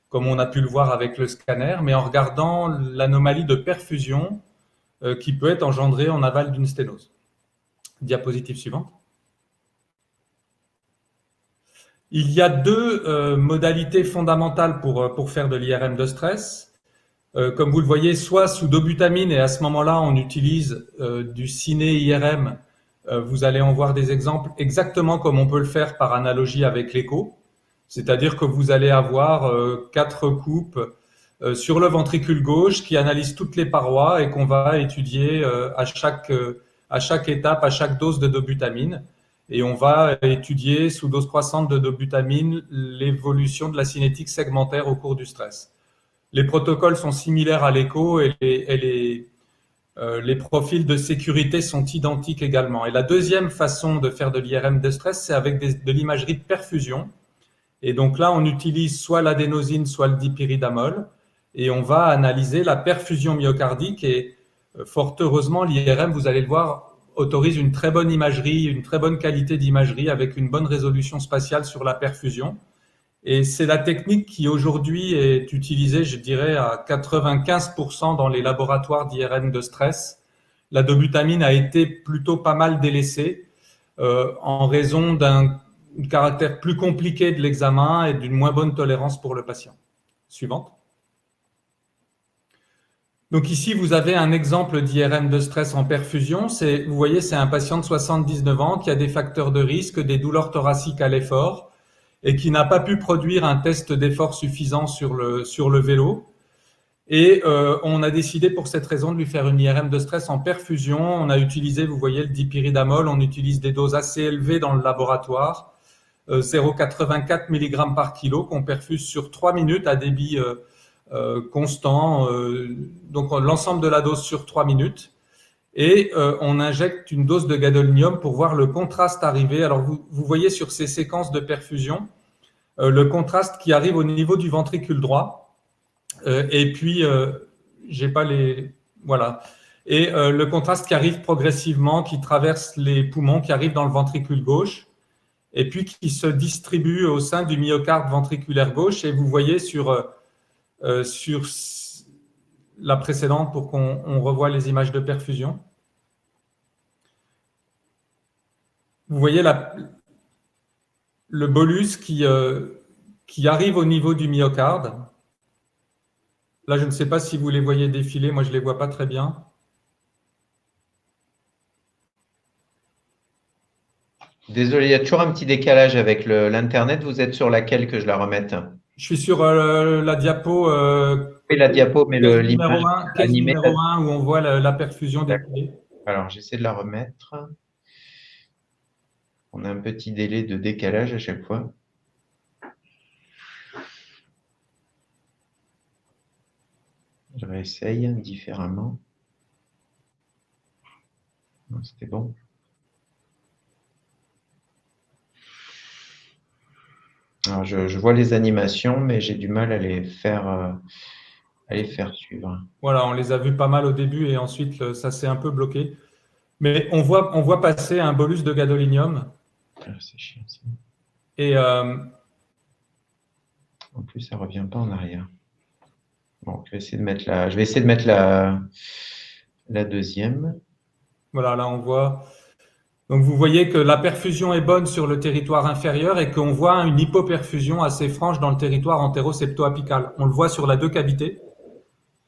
comme on a pu le voir avec le scanner, mais en regardant l'anomalie de perfusion qui peut être engendrée en aval d'une sténose. Diapositive suivante. Il y a deux modalités fondamentales pour faire de l'IRM de stress. Comme vous le voyez, soit sous dobutamine, et à ce moment-là, on utilise du ciné-IRM. Vous allez en voir des exemples exactement comme on peut le faire par analogie avec l'écho. C'est-à-dire que vous allez avoir 4 coupes sur le ventricule gauche qui analysent toutes les parois et qu'on va étudier à chaque étape, à chaque dose de dobutamine. Et on va étudier sous dose croissante de dobutamine l'évolution de la cinétique segmentaire au cours du stress. Les protocoles sont similaires à l'écho et les profils de sécurité sont identiques également. Et la deuxième façon de faire de l'IRM de stress, c'est avec de l'imagerie de perfusion. Et donc là, on utilise soit l'adénosine, soit le dipyridamol, et on va analyser la perfusion myocardique. Et fort heureusement, l'IRM, vous allez le voir, autorise une très bonne imagerie, une très bonne qualité d'imagerie avec une bonne résolution spatiale sur la perfusion. Et c'est la technique qui aujourd'hui est utilisée, je dirais, à 95% dans les laboratoires d'IRM de stress. La dobutamine a été plutôt pas mal délaissée en raison d'un caractère plus compliqué de l'examen et d'une moins bonne tolérance pour le patient. Suivante. Donc ici, vous avez un exemple d'IRM de stress en perfusion. Vous voyez, c'est un patient de 79 ans qui a des facteurs de risque, des douleurs thoraciques à l'effort et qui n'a pas pu produire un test d'effort suffisant sur le vélo. Et on a décidé pour cette raison de lui faire une IRM de stress en perfusion. On a utilisé, vous voyez, le dipyridamol. On utilise des doses assez élevées dans le laboratoire, 0,84 mg par kilo qu'on perfuse sur 3 minutes à débit constant, donc l'ensemble de la dose sur 3 minutes, et on injecte une dose de gadolinium pour voir le contraste arriver. Alors vous voyez sur ces séquences de perfusion le contraste qui arrive au niveau du ventricule droit, et puis j'ai pas les voilà, et le contraste qui arrive progressivement, qui traverse les poumons, qui arrive dans le ventricule gauche, et puis qui se distribue au sein du myocarde ventriculaire gauche. Et vous voyez sur la précédente pour qu'on revoie les images de perfusion. Vous voyez le bolus qui arrive au niveau du myocarde. Là, je ne sais pas si vous les voyez défiler, moi je ne les vois pas très bien. Désolé, il y a toujours un petit décalage avec l'Internet. Vous êtes sur laquelle que je la remette? Je suis sur la diapo. Oui, la diapo, mais l'image animée. Numéro 1 où on voit la perfusion défilée. Alors, j'essaie de la remettre. On a un petit délai de décalage à chaque fois. Je réessaye différemment. C'était bon. Alors, je vois les animations, mais j'ai du mal à les faire suivre. Voilà, on les a vus pas mal au début et ensuite ça s'est un peu bloqué. Mais on voit passer un bolus de gadolinium. C'est chiant, ça. Et en plus, ça ne revient pas en arrière. Bon, je vais essayer de mettre la deuxième. Voilà, là on voit. Donc vous voyez que la perfusion est bonne sur le territoire inférieur et qu'on voit une hypoperfusion assez franche dans le territoire antéro-septo-apical. On le voit sur la 2 cavités.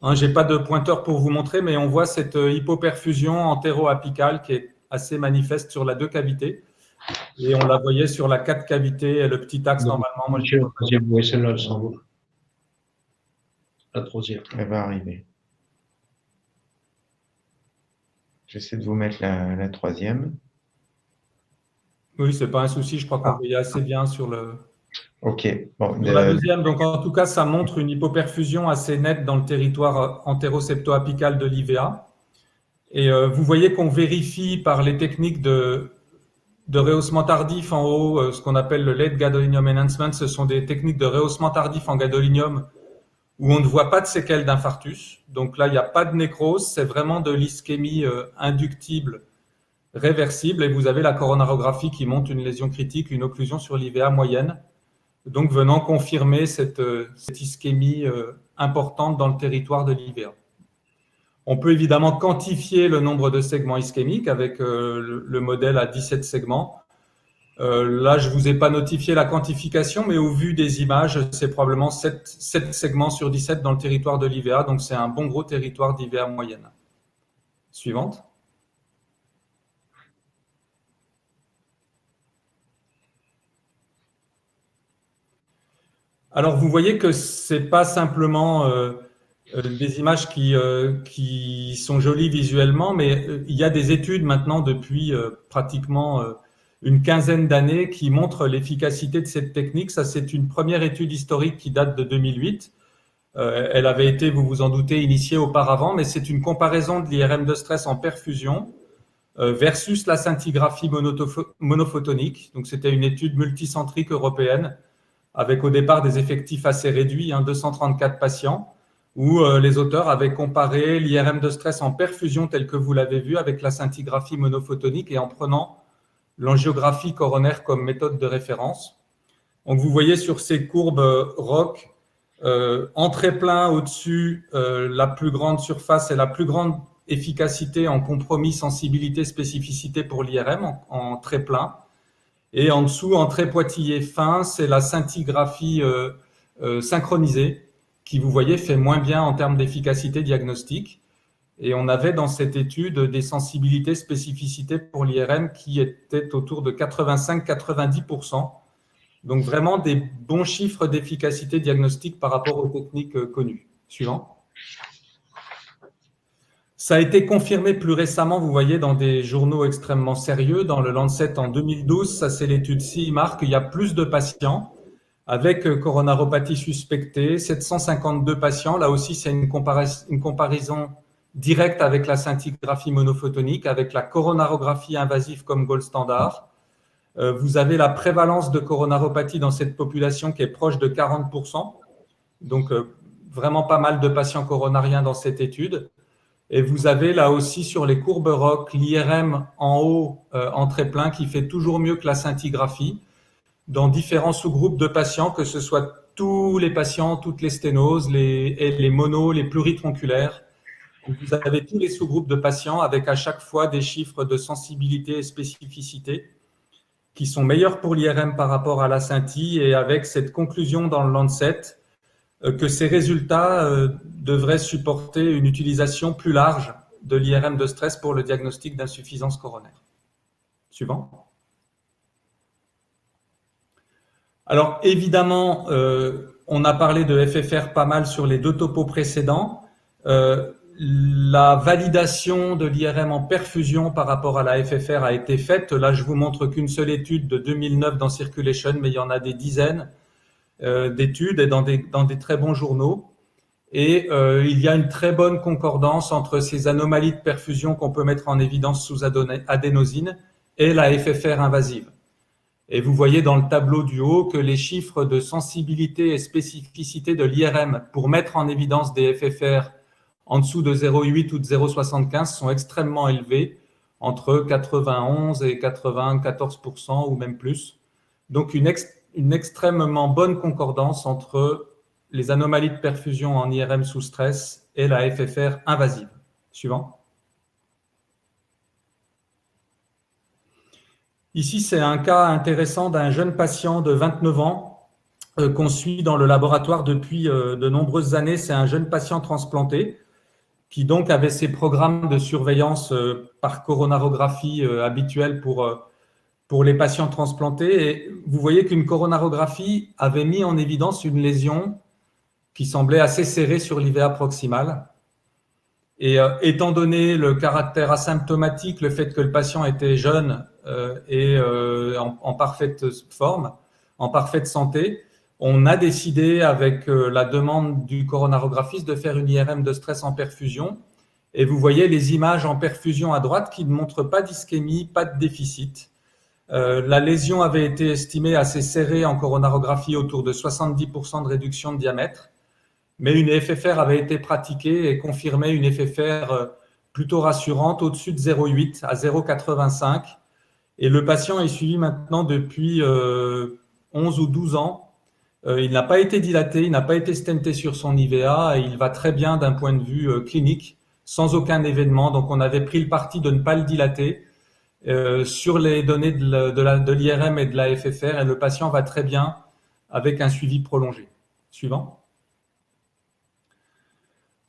Je n'ai pas de pointeur pour vous montrer, mais on voit cette hypoperfusion antéro-apicale qui est assez manifeste sur la 2 cavités. Et on la voyait sur la 4 cavités et le petit axe normalement. Moi, oui, celle-là, elle s'en va. La troisième. Elle va arriver. J'essaie de vous mettre la troisième. Oui, ce n'est pas un souci. Je crois qu'on voyait assez bien sur le. Ok. Bon, sur la deuxième, donc en tout cas, ça montre une hypoperfusion assez nette dans le territoire antéro-septo-apical de l'IVA. Et vous voyez qu'on vérifie par les techniques de de rehaussement tardif en haut, ce qu'on appelle le late gadolinium enhancement. Ce sont des techniques de rehaussement tardif en gadolinium où on ne voit pas de séquelles d'infarctus. Donc là, il n'y a pas de nécrose, c'est vraiment de l'ischémie inductible réversible. Et vous avez la coronarographie qui montre une lésion critique, une occlusion sur l'IVA moyenne, donc venant confirmer cette ischémie importante dans le territoire de l'IVA. On peut évidemment quantifier le nombre de segments ischémiques avec le modèle à 17 segments. Là, je ne vous ai pas notifié la quantification, mais au vu des images, c'est probablement 7 segments sur 17 dans le territoire de l'IVA, donc c'est un bon gros territoire d'IVA moyenne. Suivante. Alors, vous voyez que ce n'est pas simplement des images qui sont jolies visuellement, mais il y a des études maintenant depuis pratiquement une quinzaine d'années qui montrent l'efficacité de cette technique. Ça, c'est une première étude historique qui date de 2008. Elle avait été, vous vous en doutez, initiée auparavant, mais c'est une comparaison de l'IRM de stress en perfusion versus la scintigraphie monophotonique. Donc, c'était une étude multicentrique européenne avec au départ des effectifs assez réduits, 234 patients, où les auteurs avaient comparé l'IRM de stress en perfusion tel que vous l'avez vu avec la scintigraphie monophotonique et en prenant l'angiographie coronaire comme méthode de référence. Donc vous voyez sur ces courbes ROC, entrée plein au-dessus, la plus grande surface et la plus grande efficacité en compromis sensibilité spécificité pour l'IRM en trait plein. Et en dessous, en trait pointillé fin, c'est la scintigraphie synchronisée qui, vous voyez, fait moins bien en termes d'efficacité diagnostique. Et on avait dans cette étude des sensibilités spécificités pour l'IRM qui étaient autour de 85-90%. Donc vraiment des bons chiffres d'efficacité diagnostique par rapport aux techniques connues. Suivant. Ça a été confirmé plus récemment, vous voyez, dans des journaux extrêmement sérieux. Dans le Lancet en 2012, ça c'est l'étude CIMARC, il y a plus de patients avec coronaropathie suspectée, 752 patients. Là aussi, c'est une comparaison directe avec la scintigraphie monophotonique, avec la coronarographie invasive comme gold standard. Vous avez la prévalence de coronaropathie dans cette population qui est proche de 40%. Donc, vraiment pas mal de patients coronariens dans cette étude. Et vous avez là aussi sur les courbes ROC l'IRM en haut en trait plein qui fait toujours mieux que la scintigraphie dans différents sous-groupes de patients, que ce soit tous les patients, toutes les sténoses, les monos, les pluritronculaires. Vous avez tous les sous-groupes de patients avec à chaque fois des chiffres de sensibilité et spécificité qui sont meilleurs pour l'IRM par rapport à la scinti, et avec cette conclusion dans le Lancet que ces résultats devraient supporter une utilisation plus large de l'IRM de stress pour le diagnostic d'insuffisance coronaire. Suivant. Alors évidemment, on a parlé de FFR pas mal sur les deux topos précédents. La validation de l'IRM en perfusion par rapport à la FFR a été faite. Là, je vous montre qu'une seule étude de 2009 dans Circulation, mais il y en a des dizaines d'études et dans des très bons journaux. Et il y a une très bonne concordance entre ces anomalies de perfusion qu'on peut mettre en évidence sous adénosine et la FFR invasive. Et vous voyez dans le tableau du haut que les chiffres de sensibilité et spécificité de l'IRM pour mettre en évidence des FFR en dessous de 0,8 ou de 0,75 sont extrêmement élevés, entre 91 et 94% ou même plus. Donc une extrêmement bonne concordance entre les anomalies de perfusion en IRM sous stress et la FFR invasive. Suivant. Ici, c'est un cas intéressant d'un jeune patient de 29 ans qu'on suit dans le laboratoire depuis de nombreuses années. C'est un jeune patient transplanté qui donc avait ses programmes de surveillance par coronarographie habituels pour les patients transplantés. Et vous voyez qu'une coronarographie avait mis en évidence une lésion qui semblait assez serrée sur l'IVA proximal. Et étant donné le caractère asymptomatique, le fait que le patient était jeune et en parfaite forme, en parfaite santé, on a décidé avec la demande du coronarographiste de faire une IRM de stress en perfusion. Et vous voyez les images en perfusion à droite qui ne montrent pas d'ischémie, pas de déficit. La lésion avait été estimée assez serrée en coronarographie, autour de 70% de réduction de diamètre, mais une FFR avait été pratiquée et confirmait une FFR plutôt rassurante, au-dessus de 0,8 à 0,85. Et le patient est suivi maintenant depuis 11 ou 12 ans. Il n'a pas été dilaté, il n'a pas été stenté sur son IVA et il va très bien d'un point de vue clinique, sans aucun événement. Donc on avait pris le parti de ne pas le dilater sur les données de l'IRM et de la FFR, et le patient va très bien avec un suivi prolongé. Suivant.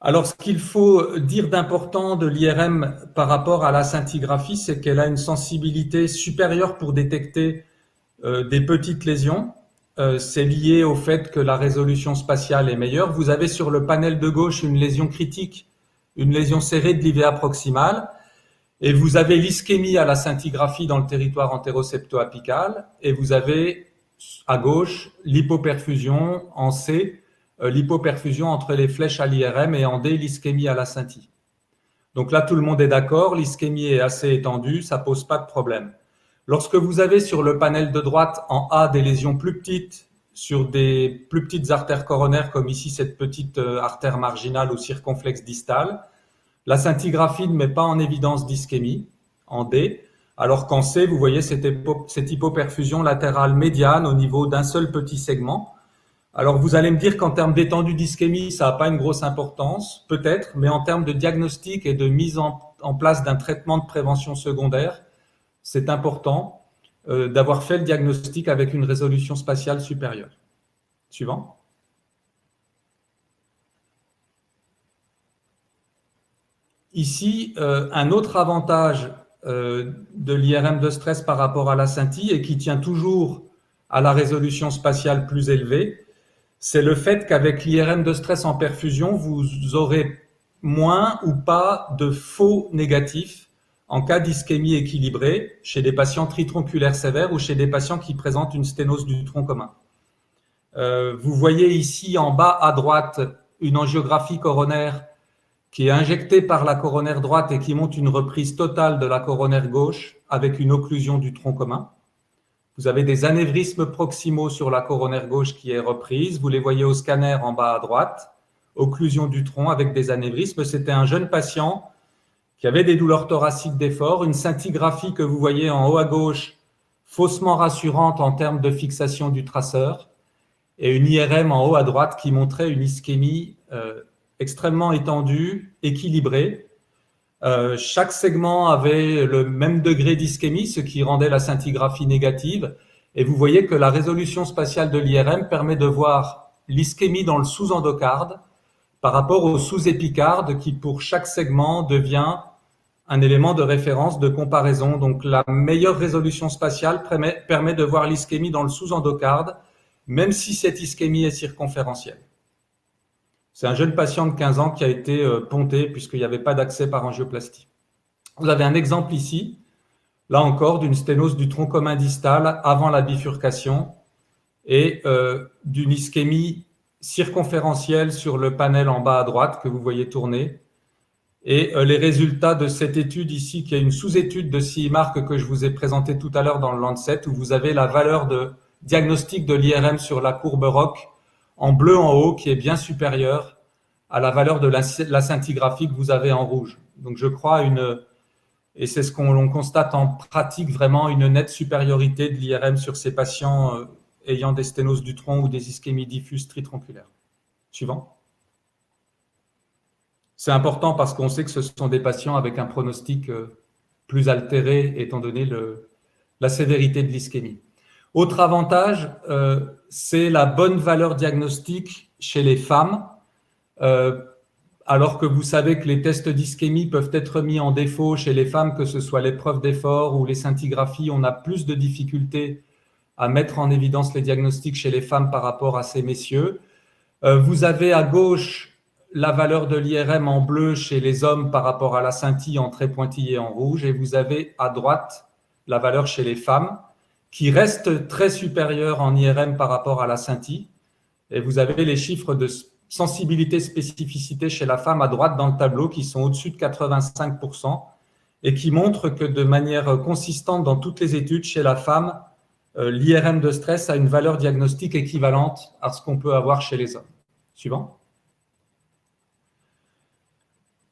Alors, ce qu'il faut dire d'important de l'IRM par rapport à la scintigraphie, c'est qu'elle a une sensibilité supérieure pour détecter des petites lésions. C'est lié au fait que la résolution spatiale est meilleure. Vous avez sur le panel de gauche une lésion critique, une lésion serrée de l'IVA proximale, et vous avez l'ischémie à la scintigraphie dans le territoire antéro-septo-apical, et vous avez à gauche l'hypoperfusion en C, l'hypoperfusion entre les flèches à l'IRM, et en D, l'ischémie à la scinti. Donc là, tout le monde est d'accord, l'ischémie est assez étendue, ça pose pas de problème. Lorsque vous avez sur le panel de droite en A des lésions plus petites sur des plus petites artères coronaires, comme ici cette petite artère marginale ou circonflexe distale, la scintigraphie ne met pas en évidence d'ischémie en D, alors qu'en C, vous voyez cette hypoperfusion latérale médiane au niveau d'un seul petit segment. Alors vous allez me dire qu'en termes d'étendue d'ischémie, ça n'a pas une grosse importance, peut-être, mais en termes de diagnostic et de mise en place d'un traitement de prévention secondaire, c'est important d'avoir fait le diagnostic avec une résolution spatiale supérieure. Suivant. Ici, un autre avantage de l'IRM de stress par rapport à la scintille, et qui tient toujours à la résolution spatiale plus élevée, c'est le fait qu'avec l'IRM de stress en perfusion, vous aurez moins ou pas de faux négatifs en cas d'ischémie équilibrée chez des patients tritronculaires sévères ou chez des patients qui présentent une sténose du tronc commun. Vous voyez ici en bas à droite une angiographie coronaire qui est injectée par la coronaire droite et qui montre une reprise totale de la coronaire gauche avec une occlusion du tronc commun. Vous avez des anévrismes proximaux sur la coronaire gauche qui est reprise. Vous les voyez au scanner en bas à droite. Occlusion du tronc avec des anévrismes. C'était un jeune patient qui avait des douleurs thoraciques d'effort. Une scintigraphie que vous voyez en haut à gauche, faussement rassurante en termes de fixation du traceur. Et une IRM en haut à droite qui montrait une ischémie extrêmement étendue, équilibrée. Chaque segment avait le même degré d'ischémie, ce qui rendait la scintigraphie négative. Et vous voyez que la résolution spatiale de l'IRM permet de voir l'ischémie dans le sous-endocarde par rapport au sous-épicarde qui, pour chaque segment, devient un élément de référence, de comparaison. Donc, la meilleure résolution spatiale permet de voir l'ischémie dans le sous-endocarde, même si cette ischémie est circonférentielle. C'est un jeune patient de 15 ans qui a été ponté puisqu'il n'y avait pas d'accès par angioplastie. Vous avez un exemple ici, là encore, d'une sténose du tronc commun distal avant la bifurcation et d'une ischémie circonférentielle sur le panel en bas à droite que vous voyez tourner. Et les résultats de cette étude ici, qui est une sous-étude de CIMARC que je vous ai présentée tout à l'heure dans le Lancet, où vous avez la valeur de diagnostic de l'IRM sur la courbe ROC en bleu en haut, qui est bien supérieure à la valeur de la scintigraphie que vous avez en rouge. Donc je crois et c'est ce qu'on constate en pratique, vraiment une nette supériorité de l'IRM sur ces patients ayant des sténoses du tronc ou des ischémies diffuses tritronculaires. Suivant. C'est important parce qu'on sait que ce sont des patients avec un pronostic plus altéré, étant donné la sévérité de l'ischémie. Autre avantage, c'est la bonne valeur diagnostique chez les femmes, alors que vous savez que les tests d'ischémie peuvent être mis en défaut chez les femmes, que ce soit l'épreuve d'effort ou les scintigraphies, on a plus de difficultés à mettre en évidence les diagnostics chez les femmes par rapport à ces messieurs. Vous avez à gauche la valeur de l'IRM en bleu chez les hommes par rapport à la scintille en trait pointillé en rouge, et vous avez à droite la valeur chez les femmes, qui reste très supérieure en IRM par rapport à la scintille. Et vous avez les chiffres de sensibilité, spécificité chez la femme à droite dans le tableau qui sont au-dessus de 85%. et qui montre que de manière consistante dans toutes les études chez la femme, l'IRM de stress a une valeur diagnostique équivalente à ce qu'on peut avoir chez les hommes. Suivant.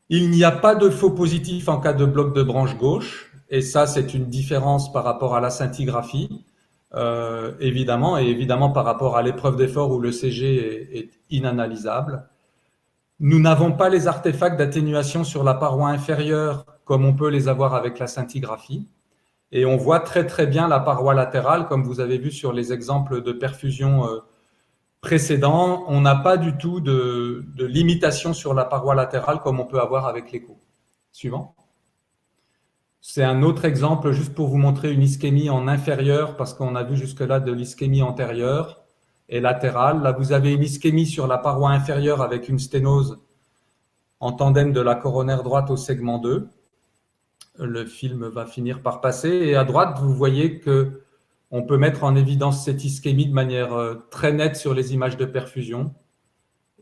Il n'y a pas de faux positif en cas de bloc de branche gauche, et ça c'est une différence par rapport à la scintigraphie, évidemment, et évidemment par rapport à l'épreuve d'effort où le CG est inanalysable. Nous n'avons pas les artefacts d'atténuation sur la paroi inférieure comme on peut les avoir avec la scintigraphie. Et on voit très très bien la paroi latérale, comme vous avez vu sur les exemples de perfusion précédents. On n'a pas du tout de limitation sur la paroi latérale comme on peut avoir avec l'écho. Suivant. C'est un autre exemple juste pour vous montrer une ischémie en inférieur, parce qu'on a vu jusque-là de l'ischémie antérieure et latérale. Là, vous avez une ischémie sur la paroi inférieure avec une sténose en tandem de la coronaire droite au segment 2. Le film va finir par passer. Et à droite, vous voyez qu'on peut mettre en évidence cette ischémie de manière très nette sur les images de perfusion.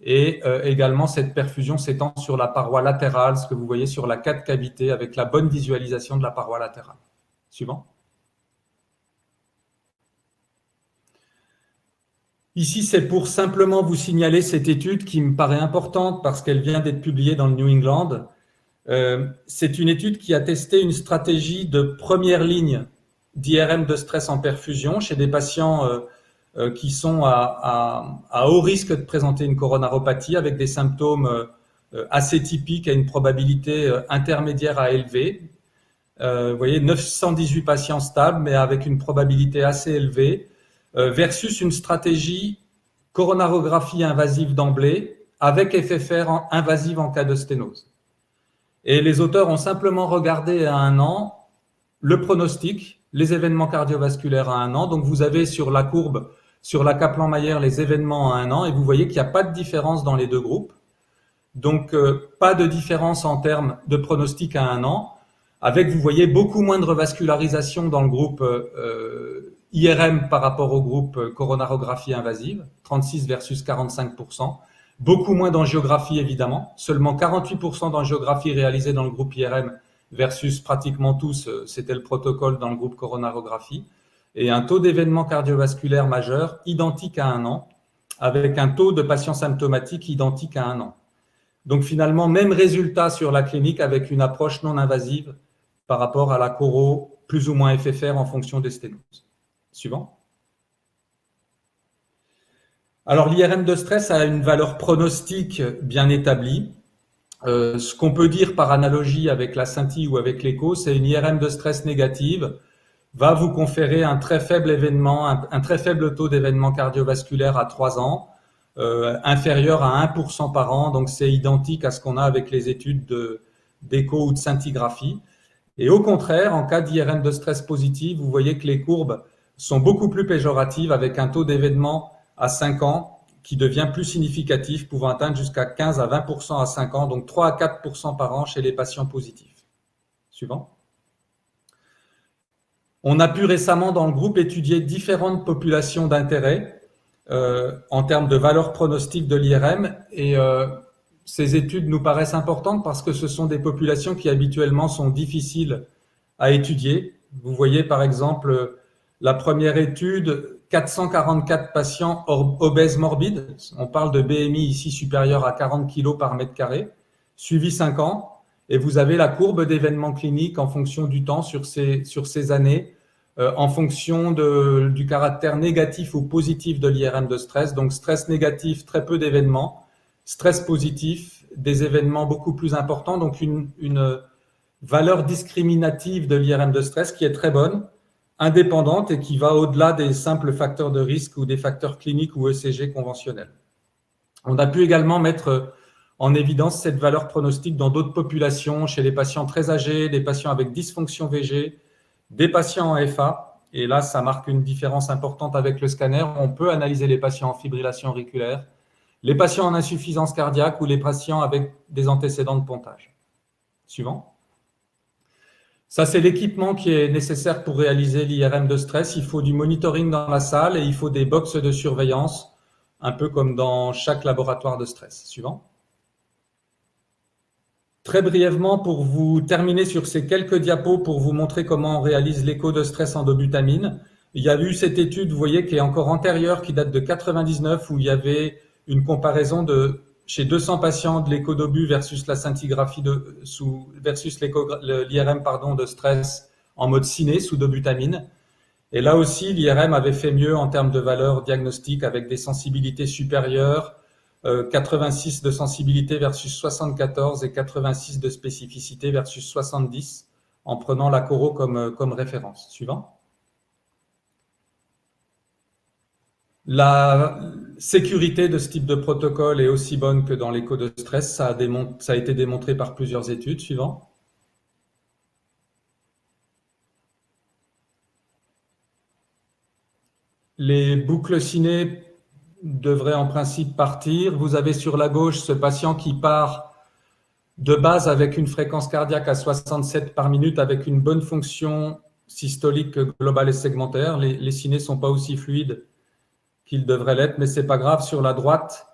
Et également, cette perfusion s'étend sur la paroi latérale, ce que vous voyez sur la 4 cavités, avec la bonne visualisation de la paroi latérale. Suivant. Ici, c'est pour simplement vous signaler cette étude qui me paraît importante parce qu'elle vient d'être publiée dans le New England. C'est une étude qui a testé une stratégie de première ligne d'IRM de stress en perfusion chez des patients qui sont à haut risque de présenter une coronaropathie avec des symptômes assez typiques à une probabilité intermédiaire à élevée. Vous voyez, 918 patients stables, mais avec une probabilité assez élevée, versus une stratégie coronarographie invasive d'emblée avec FFR invasive en cas de sténose. Et les auteurs ont simplement regardé à 1 an le pronostic, les événements cardiovasculaires à 1 an. Donc, vous avez sur la courbe, sur la Kaplan-Meier, les événements à 1 an et vous voyez qu'il n'y a pas de différence dans les deux groupes. Donc, pas de différence en termes de pronostic à 1 an, avec, vous voyez, beaucoup moins de revascularisation dans le groupe IRM par rapport au groupe coronarographie invasive, 36 versus 45%. Beaucoup moins d'angiographie, évidemment. Seulement 48% d'angiographie réalisée dans le groupe IRM versus pratiquement tous, c'était le protocole dans le groupe coronarographie. Et un taux d'événements cardiovasculaires majeurs identique à 1 an, avec un taux de patients symptomatiques identique à 1 an. Donc finalement, même résultat sur la clinique avec une approche non invasive par rapport à la coro plus ou moins FFR en fonction des sténoses. Suivant. Alors, l'IRM de stress a une valeur pronostique bien établie. Ce qu'on peut dire par analogie avec la scintille ou avec l'écho, c'est une IRM de stress négative va vous conférer un très faible événement, un très faible taux d'événements cardiovasculaires à 3 ans, inférieur à 1% par an. Donc, c'est identique à ce qu'on a avec les études d'écho ou de scintigraphie. Et au contraire, en cas d'IRM de stress positive, vous voyez que les courbes sont beaucoup plus péjoratives avec un taux d'événement à 5 ans qui devient plus significatif, pouvant atteindre jusqu'à 15 à 20% à 5 ans, donc 3 à 4% par an chez les patients positifs. Suivant. On a pu récemment dans le groupe étudier différentes populations d'intérêt en termes de valeur pronostique de l'IRM et ces études nous paraissent importantes parce que ce sont des populations qui habituellement sont difficiles à étudier. Vous voyez par exemple la première étude, 444 patients obèses morbides, on parle de BMI ici supérieur à 40 kg par mètre carré, suivi 5 ans, et vous avez la courbe d'événements cliniques en fonction du temps sur ces années, en fonction du caractère négatif ou positif de l'IRM de stress. Donc stress négatif, très peu d'événements, stress positif, des événements beaucoup plus importants, donc une valeur discriminative de l'IRM de stress qui est très bonne, indépendante et qui va au-delà des simples facteurs de risque ou des facteurs cliniques ou ECG conventionnels. On a pu également mettre en évidence cette valeur pronostique dans d'autres populations, chez les patients très âgés, des patients avec dysfonction VG, des patients en FA. Et là, ça marque une différence importante avec le scanner. On peut analyser les patients en fibrillation auriculaire, les patients en insuffisance cardiaque ou les patients avec des antécédents de pontage. Suivant. Ça, c'est l'équipement qui est nécessaire pour réaliser l'IRM de stress. Il faut du monitoring dans la salle et il faut des box de surveillance, un peu comme dans chaque laboratoire de stress. Suivant. Très brièvement, pour vous terminer sur ces quelques diapos, pour vous montrer comment on réalise l'écho de stress en dobutamine, il y a eu cette étude, vous voyez, qui est encore antérieure, qui date de 99, où il y avait une comparaison chez 200 patients de l'écho d'obus versus la scintigraphie versus l'IRM de stress en mode ciné sous dobutamine. Et là aussi, l'IRM avait fait mieux en termes de valeur diagnostique avec des sensibilités supérieures, 86 de sensibilité versus 74 et 86 de spécificité versus 70, en prenant la Coro comme référence. Suivant. La sécurité de ce type de protocole est aussi bonne que dans l'écho de stress. Ça a été démontré par plusieurs études. Suivant. Les boucles ciné devraient en principe partir. Vous avez sur la gauche ce patient qui part de base avec une fréquence cardiaque à 67 par minute avec une bonne fonction systolique globale et segmentaire. Les cinés ne sont pas aussi fluides qu'ils devraient l'être, mais ce n'est pas grave. Sur la droite,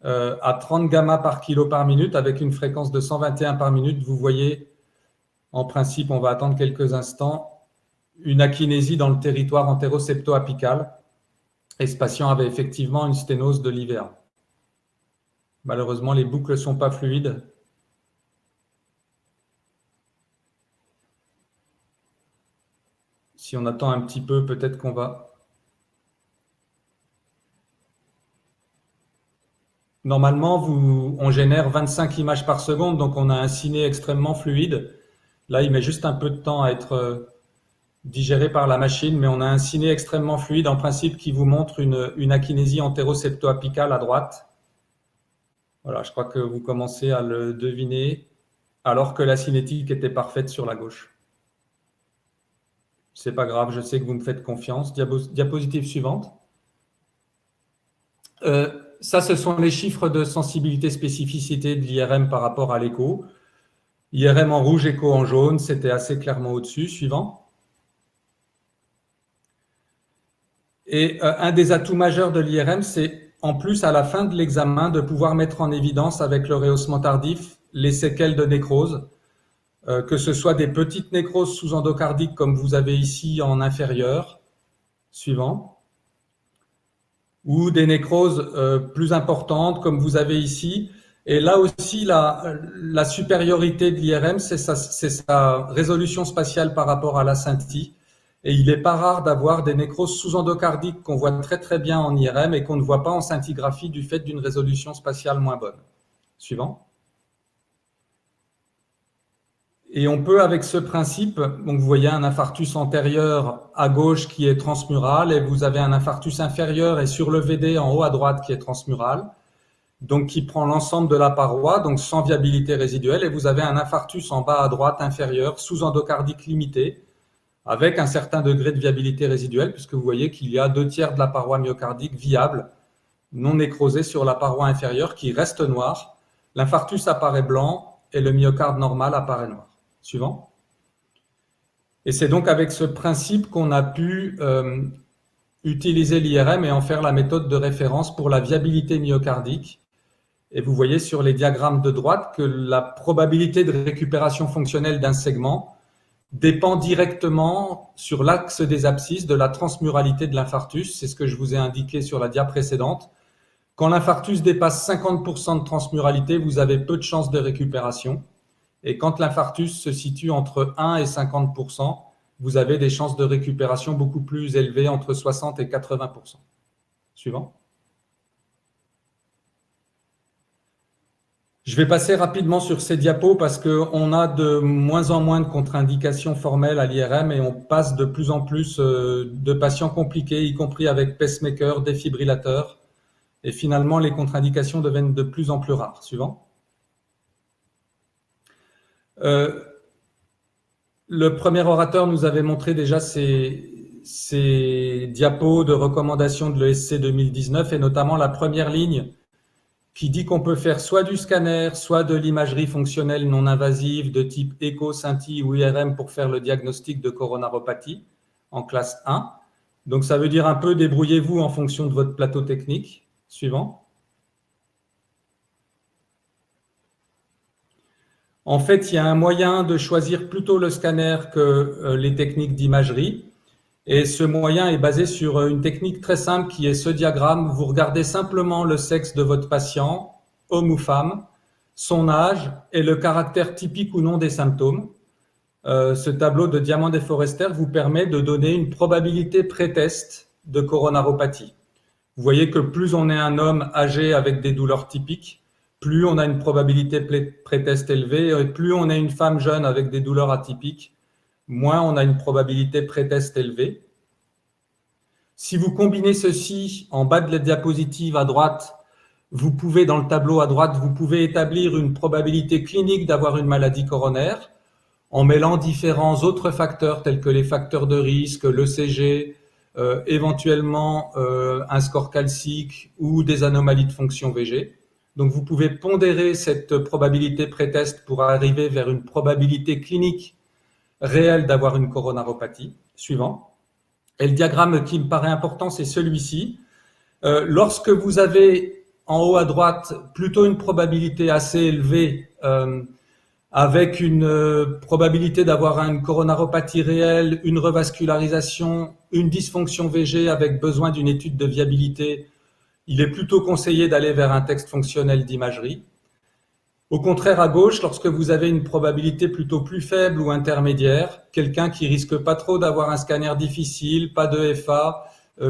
à 30 gamma par kilo par minute avec une fréquence de 121 par minute, vous voyez, en principe, on va attendre quelques instants, une akinésie dans le territoire antéro-septo-apical. Et ce patient avait effectivement une sténose de l'IVA. Malheureusement, les boucles ne sont pas fluides. Si on attend un petit peu, peut-être qu'on va... Normalement, on génère 25 images par seconde, donc on a un ciné extrêmement fluide. Là, il met juste un peu de temps à être digéré par la machine, mais on a un ciné extrêmement fluide, en principe, qui vous montre une akinésie antéro-septo-apicale à droite. Voilà, je crois que vous commencez à le deviner, alors que la cinétique était parfaite sur la gauche. C'est pas grave, je sais que vous me faites confiance. Diapositive suivante. Ça, ce sont les chiffres de sensibilité-spécificité de l'IRM par rapport à l'écho. IRM en rouge, écho en jaune, c'était assez clairement au-dessus. Suivant. Et un des atouts majeurs de l'IRM, c'est en plus à la fin de l'examen de pouvoir mettre en évidence avec le rehaussement tardif les séquelles de nécrose, que ce soit des petites nécroses sous-endocardiques comme vous avez ici en inférieur, suivant, ou des nécroses plus importantes comme vous avez ici. Et là aussi, la supériorité de l'IRM, c'est sa résolution spatiale par rapport à la scintille. Et il n'est pas rare d'avoir des nécroses sous-endocardiques qu'on voit très très bien en IRM et qu'on ne voit pas en scintigraphie du fait d'une résolution spatiale moins bonne. Suivant. Et on peut, avec ce principe, donc vous voyez un infarctus antérieur à gauche qui est transmural et vous avez un infarctus inférieur et sur le VD en haut à droite qui est transmural, donc qui prend l'ensemble de la paroi, donc sans viabilité résiduelle, et vous avez un infarctus en bas à droite inférieur sous-endocardique limité, avec un certain degré de viabilité résiduelle, puisque vous voyez qu'il y a 2/3 de la paroi myocardique viable, non nécrosée sur la paroi inférieure, qui reste noire. L'infarctus apparaît blanc et le myocarde normal apparaît noir. Suivant. Et c'est donc avec ce principe qu'on a pu utiliser l'IRM et en faire la méthode de référence pour la viabilité myocardique. Et vous voyez sur les diagrammes de droite que la probabilité de récupération fonctionnelle d'un segment dépend directement sur l'axe des abscisses de la transmuralité de l'infarctus. C'est ce que je vous ai indiqué sur la dia précédente. Quand l'infarctus dépasse 50% de transmuralité, vous avez peu de chances de récupération. Et quand l'infarctus se situe entre 1 et 50%, vous avez des chances de récupération beaucoup plus élevées, entre 60 et 80%. Suivant. Je vais passer rapidement sur ces diapos parce qu'on a de moins en moins de contre-indications formelles à l'IRM et on passe de plus en plus de patients compliqués, y compris avec pacemaker, défibrillateur. Et finalement, les contre-indications deviennent de plus en plus rares. Suivant. Le premier orateur nous avait montré déjà ces diapos de recommandation de l'ESC 2019 et notamment la première ligne qui dit qu'on peut faire soit du scanner, soit de l'imagerie fonctionnelle non invasive de type écho, scintille ou IRM pour faire le diagnostic de coronaropathie en classe 1. Donc ça veut dire un peu débrouillez-vous en fonction de votre plateau technique. Suivant. En fait, il y a un moyen de choisir plutôt le scanner que les techniques d'imagerie. Et ce moyen est basé sur une technique très simple qui est ce diagramme. Vous regardez simplement le sexe de votre patient, homme ou femme, son âge et le caractère typique ou non des symptômes. Ce tableau de Diamant des Forester vous permet de donner une probabilité pré-test de coronaropathie. Vous voyez que plus on est un homme âgé avec des douleurs typiques, plus on a une probabilité pré-test élevée, et plus on est une femme jeune avec des douleurs atypiques, moins on a une probabilité pré-test élevée. Si vous combinez ceci en bas de la diapositive à droite, vous pouvez, dans le tableau à droite, vous pouvez établir une probabilité clinique d'avoir une maladie coronaire en mêlant différents autres facteurs tels que les facteurs de risque, l'ECG, éventuellement un score calcique ou des anomalies de fonction VG. Donc vous pouvez pondérer cette probabilité pré-test pour arriver vers une probabilité clinique réelle d'avoir une coronaropathie. Suivant. Et le diagramme qui me paraît important, c'est celui-ci. Lorsque vous avez en haut à droite plutôt une probabilité assez élevée avec une probabilité d'avoir une coronaropathie réelle, une revascularisation, une dysfonction VG avec besoin d'une étude de viabilité, il est plutôt conseillé d'aller vers un texte fonctionnel d'imagerie. Au contraire, à gauche, lorsque vous avez une probabilité plutôt plus faible ou intermédiaire, quelqu'un qui risque pas trop d'avoir un scanner difficile, pas de FA,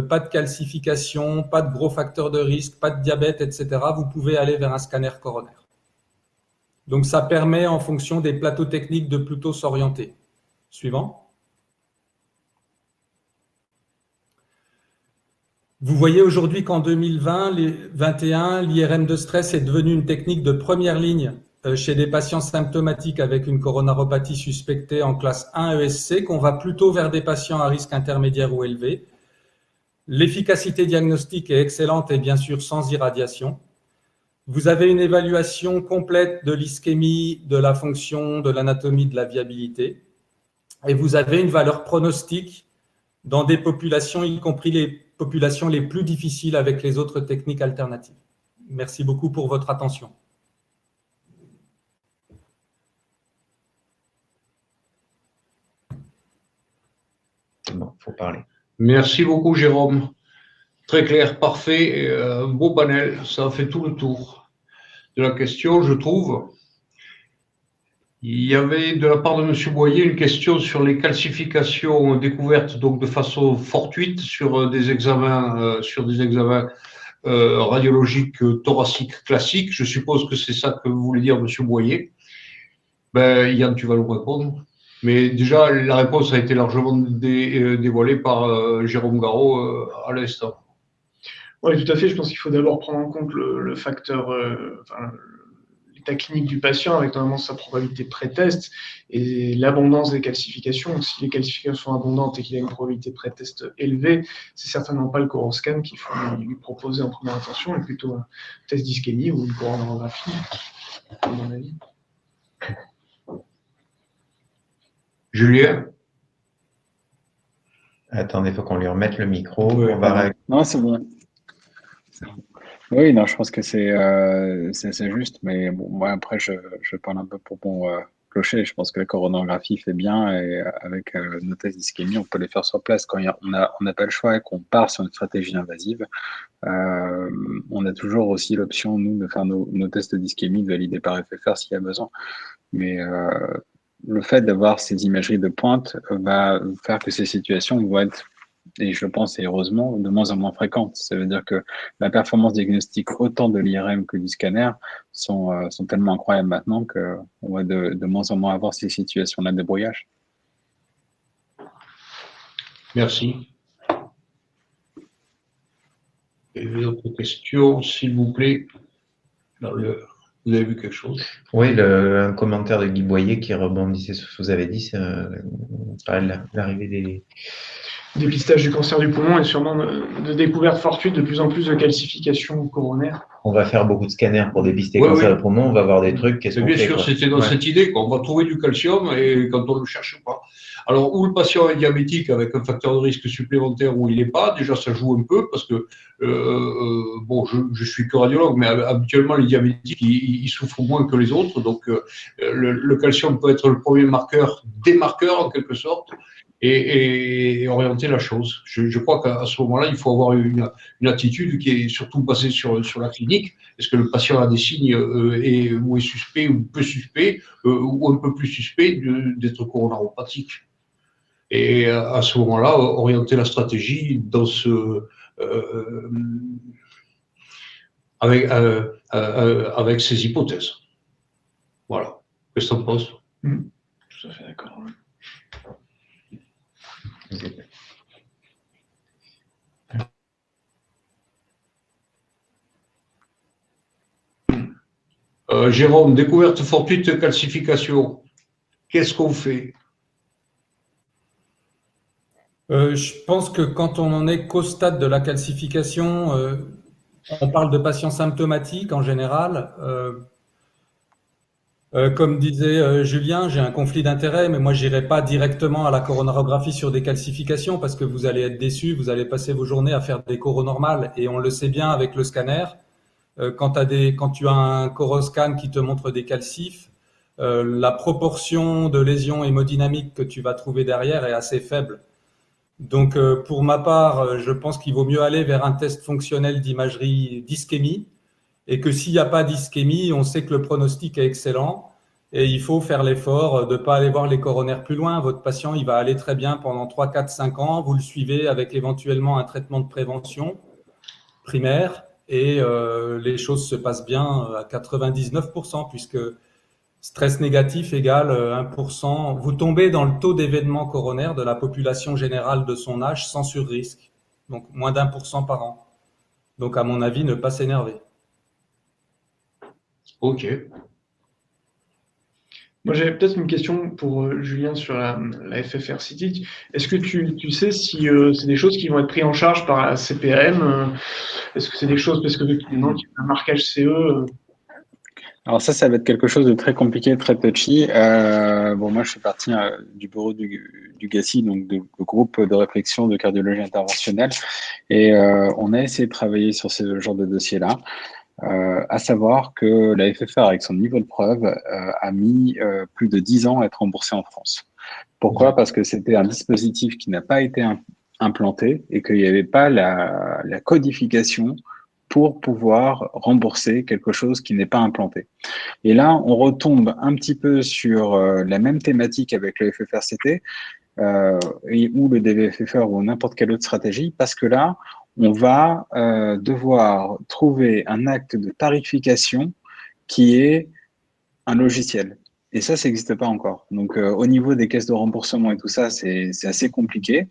pas de calcification, pas de gros facteurs de risque, pas de diabète, etc., vous pouvez aller vers un scanner coronaire. Donc ça permet, en fonction des plateaux techniques, de plutôt s'orienter. Suivant. Vous voyez aujourd'hui qu'en 2021, l'IRM de stress est devenu une technique de première ligne chez des patients symptomatiques avec une coronaropathie suspectée en classe 1 ESC, qu'on va plutôt vers des patients à risque intermédiaire ou élevé. L'efficacité diagnostique est excellente et bien sûr sans irradiation. Vous avez une évaluation complète de l'ischémie, de la fonction, de l'anatomie, de la viabilité. Et vous avez une valeur pronostique dans des populations, y compris les populations les plus difficiles avec les autres techniques alternatives. Merci beaucoup pour votre attention. C'est bon, il faut parler. Merci beaucoup, Jérôme. Très clair, parfait, et un beau panel. Ça a fait tout le tour de la question, je trouve. Il y avait de la part de M. Boyer une question sur les calcifications découvertes donc de façon fortuite sur des examens, radiologiques thoraciques classiques. Je suppose que c'est ça que vous voulez dire, M. Boyer. Ben, Yann, tu vas nous répondre. Mais déjà, la réponse a été largement dévoilée par Jérôme Garot à l'instant. Oui, tout à fait. Je pense qu'il faut d'abord prendre en compte le facteur, l'état clinique du patient, avec notamment sa probabilité de pré-test et l'abondance des calcifications. Si les calcifications sont abondantes et qu'il y a une probabilité de pré-test élevée, c'est certainement pas le coroscan qu'il faut lui proposer en première intention, mais plutôt un test d'ischémie ou une coronarographie, à mon avis. Julien? Attendez, il faut qu'on lui remette le micro. Oui, non, c'est bon. Oui, non, je pense que c'est juste, mais bon, moi après je parle un peu pour mon clocher. Je pense que la coronarographie fait bien et avec nos tests d'ischémie, on peut les faire sur place quand on n'a pas le choix et qu'on part sur une stratégie invasive. On a toujours aussi l'option, nous, de faire nos tests d'ischémie, de valider par FFR s'il y a besoin. Mais le fait d'avoir ces imageries de pointe va faire que ces situations vont être, et je pense, et heureusement, de moins en moins fréquentes. Ça veut dire que la performance diagnostique, autant de l'IRM que du scanner, sont tellement incroyables maintenant qu'on va de moins en moins avoir ces situations-là de brouillage. Merci. Et d'autres questions, s'il vous plaît? Vous avez vu quelque chose? Oui, un commentaire de Guy Boyer qui rebondissait sur ce que vous avez dit, c'est l'arrivée dépistage du cancer du poumon et sûrement de découvertes fortuites de plus en plus de calcifications coronaires. On va faire beaucoup de scanners pour dépister Ouais, le cancer oui. du poumon, on va voir des trucs, qu'est-ce Mais qu'on bien fait, sûr, quoi. c'était dans cette idée qu'on va trouver du calcium et quand on ne le cherche pas. Alors, où le patient est diabétique avec un facteur de risque supplémentaire ou il n'est pas, déjà ça joue un peu parce que, bon, je suis que radiologue, mais habituellement les diabétiques, ils souffrent moins que les autres. Donc, le calcium peut être le premier marqueur, démarqueur en quelque sorte, et orienter la chose. Je crois qu'à ce moment-là, il faut avoir une attitude qui est surtout basée sur la clinique. Est-ce que le patient a des signes ou est suspect ou peu suspect ou un peu plus suspect d'être coronaropathique? Et à ce moment-là, orienter la stratégie dans avec ces hypothèses. Voilà. Qu'est-ce que tu en penses? Tout à fait d'accord. Jérôme, découverte fortuite de calcification. Qu'est-ce qu'on fait? Je pense que quand on en est qu'au stade de la calcification, on parle de patients symptomatiques en général. Comme disait Julien, j'ai un conflit d'intérêt, mais moi, j'irai pas directement à la coronarographie sur des calcifications parce que vous allez être déçus, vous allez passer vos journées à faire des coros normales et on le sait bien avec le scanner. Quand tu as un coroscan qui te montre des calcifs, la proportion de lésions hémodynamiques que tu vas trouver derrière est assez faible. Donc, pour ma part, je pense qu'il vaut mieux aller vers un test fonctionnel d'imagerie d'ischémie et que s'il n'y a pas d'ischémie, on sait que le pronostic est excellent et il faut faire l'effort de ne pas aller voir les coronaires plus loin. Votre patient, il va aller très bien pendant 3, 4, 5 ans. Vous le suivez avec éventuellement un traitement de prévention primaire et les choses se passent bien à 99% puisque stress négatif égale 1%. Vous tombez dans le taux d'événement coronaire de la population générale de son âge sans surrisque. Donc, moins d'1% par an. Donc, à mon avis, ne pas s'énerver. Ok. Moi, j'avais peut-être une question pour Julien sur la FFR City. Est-ce que tu sais si c'est des choses qui vont être prises en charge par la CPM? Est-ce que c'est des choses, parce que non, il y a un marquage CE Alors ça va être quelque chose de très compliqué, très touchy. Bon, moi, je fais partie du bureau du GACI, donc le groupe de réflexion de cardiologie interventionnelle, et on a essayé de travailler sur ce genre de dossier-là. À savoir que la FFR, avec son niveau de preuve, a mis plus de 10 ans à être remboursée en France. Pourquoi? Parce que c'était un dispositif qui n'a pas été implanté et qu'il n'y avait pas la codification pour pouvoir rembourser quelque chose qui n'est pas implanté. Et là, on retombe un petit peu sur la même thématique avec le FFRCT ou le DVFFR ou n'importe quelle autre stratégie, parce que là, on va devoir trouver un acte de tarification qui est un logiciel. Et ça n'existe pas encore. Donc, au niveau des caisses de remboursement et tout ça, c'est assez compliqué.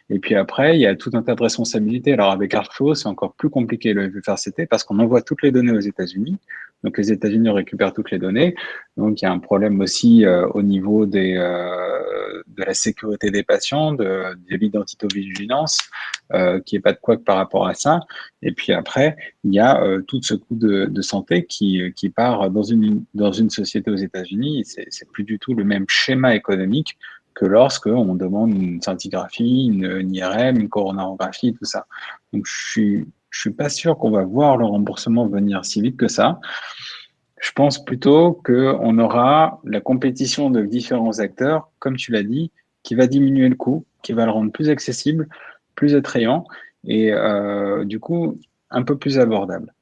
Et puis après, il y a tout un tas de responsabilités. Alors, avec ArcFlow, c'est encore plus compliqué le FFRCT parce qu'on envoie toutes les données aux États-Unis. Donc, les États-Unis récupèrent toutes les données. Donc, il y a un problème aussi au niveau de la sécurité des patients, de l'identitovigilance, qui est pas de couac par rapport à ça. Et puis après, il y a tout ce coût de santé qui part dans une société aux États-Unis. C'est plus du tout le même schéma économique que lorsque on demande une scintigraphie, une IRM, une coronarographie, tout ça. Donc je suis pas sûr qu'on va voir le remboursement venir si vite que ça. Je pense plutôt qu'on aura la compétition de différents acteurs, comme tu l'as dit, qui va diminuer le coût, qui va le rendre plus accessible, plus attrayant et du coup un peu plus abordable.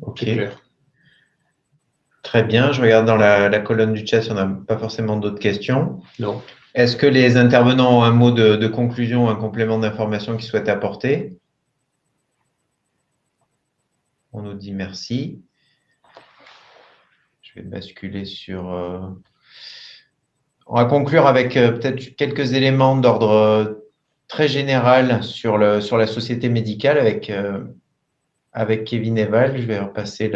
Ok. Très bien. Je regarde dans la colonne du chat si on n'a pas forcément d'autres questions. Non. Est-ce que les intervenants ont un mot de conclusion, un complément d'information qu'ils souhaitent apporter? On nous dit merci. Je vais basculer sur… On va conclure avec peut-être quelques éléments d'ordre très général sur la société médicale avec Kevin Eval. Je vais repasser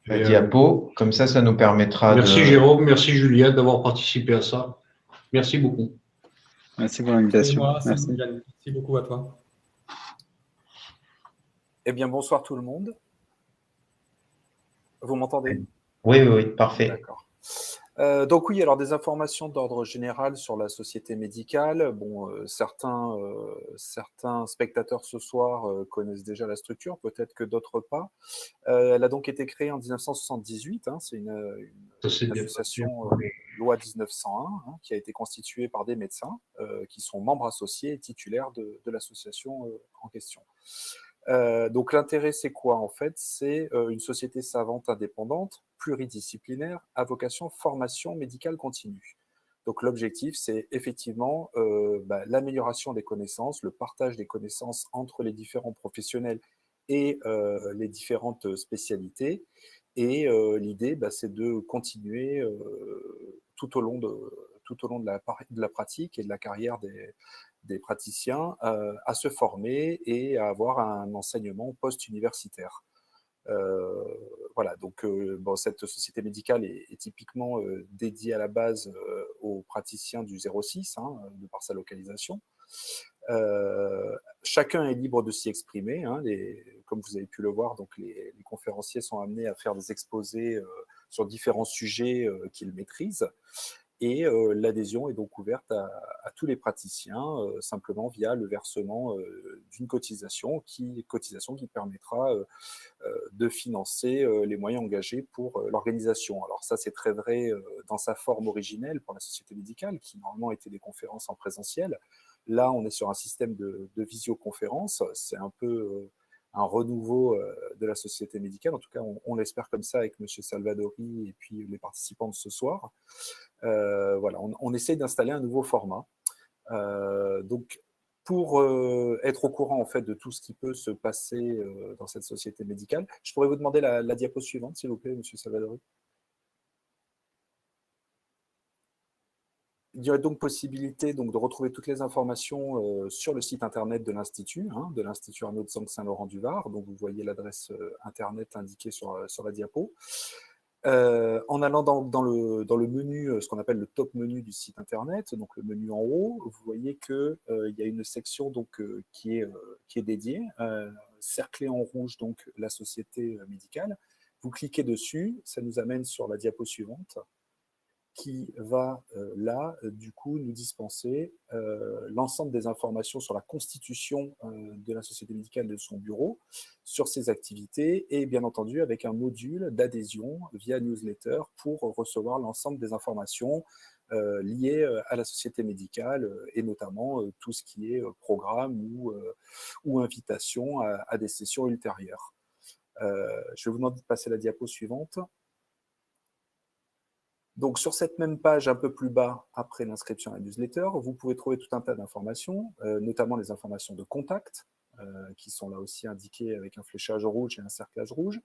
la diapo. Comme ça nous permettra merci Jérôme, merci Julien d'avoir participé à ça. Merci beaucoup. Merci pour l'invitation. Merci. Merci beaucoup à toi. Eh bien, bonsoir tout le monde. Vous m'entendez? Oui, parfait. D'accord. Donc oui, alors des informations d'ordre général sur la société médicale. Bon, certains spectateurs ce soir connaissent déjà la structure, peut-être que d'autres pas. Elle a donc été créée en 1978. Hein, c'est une association loi 1901 hein, qui a été constituée par des médecins qui sont membres associés et titulaires de l'association en question. Donc l'intérêt, c'est quoi en fait? C'est une société savante indépendante, pluridisciplinaire, à vocation formation médicale continue. Donc l'objectif, c'est effectivement l'amélioration des connaissances, le partage des connaissances entre les différents professionnels et les différentes spécialités. Et l'idée, c'est de continuer tout au long de la pratique et de la carrière des praticiens à se former et à avoir un enseignement post-universitaire. Voilà, donc cette société médicale est typiquement dédiée à la base aux praticiens du 06, hein, de par sa localisation. Chacun est libre de s'y exprimer. Hein, comme vous avez pu le voir, donc les conférenciers sont amenés à faire des exposés sur différents sujets qu'ils maîtrisent. Et l'adhésion est donc ouverte à tous les praticiens, simplement via le versement d'une cotisation qui permettra de financer les moyens engagés pour l'organisation. Alors ça, c'est très vrai dans sa forme originelle pour la société médicale, qui normalement était des conférences en présentiel. Là, on est sur un système de visioconférence. C'est un peu un renouveau de la société médicale. En tout cas, on l'espère comme ça avec M. Salvadori et puis les participants de ce soir. Voilà, on essaye d'installer un nouveau format. Donc, pour être au courant en fait de tout ce qui peut se passer dans cette société médicale, je pourrais vous demander la diapo suivante, s'il vous plaît, M. Salvadori. Il y aurait donc possibilité de retrouver toutes les informations sur le site internet de l'Institut, hein, de l'Institut Arnaud de Saint-Laurent-du-Var. Donc, vous voyez l'adresse internet indiquée sur la diapo. En allant dans le menu, ce qu'on appelle le top menu du site internet, donc le menu en haut, vous voyez qu'il y a une section donc, qui est dédiée, cerclée en rouge, donc la société médicale. Vous cliquez dessus, ça nous amène sur la diapo suivante, qui va là, du coup, nous dispenser l'ensemble des informations sur la constitution de la société médicale de son bureau, sur ses activités et bien entendu avec un module d'adhésion via newsletter pour recevoir l'ensemble des informations liées à la société médicale et notamment tout ce qui est programme ou invitation à des sessions ultérieures. Je vais vous demander de passer à la diapo suivante. Donc, sur cette même page, un peu plus bas, après l'inscription à la newsletter, vous pouvez trouver tout un tas d'informations, notamment les informations de contact, qui sont là aussi indiquées avec un fléchage rouge et un cerclage rouge.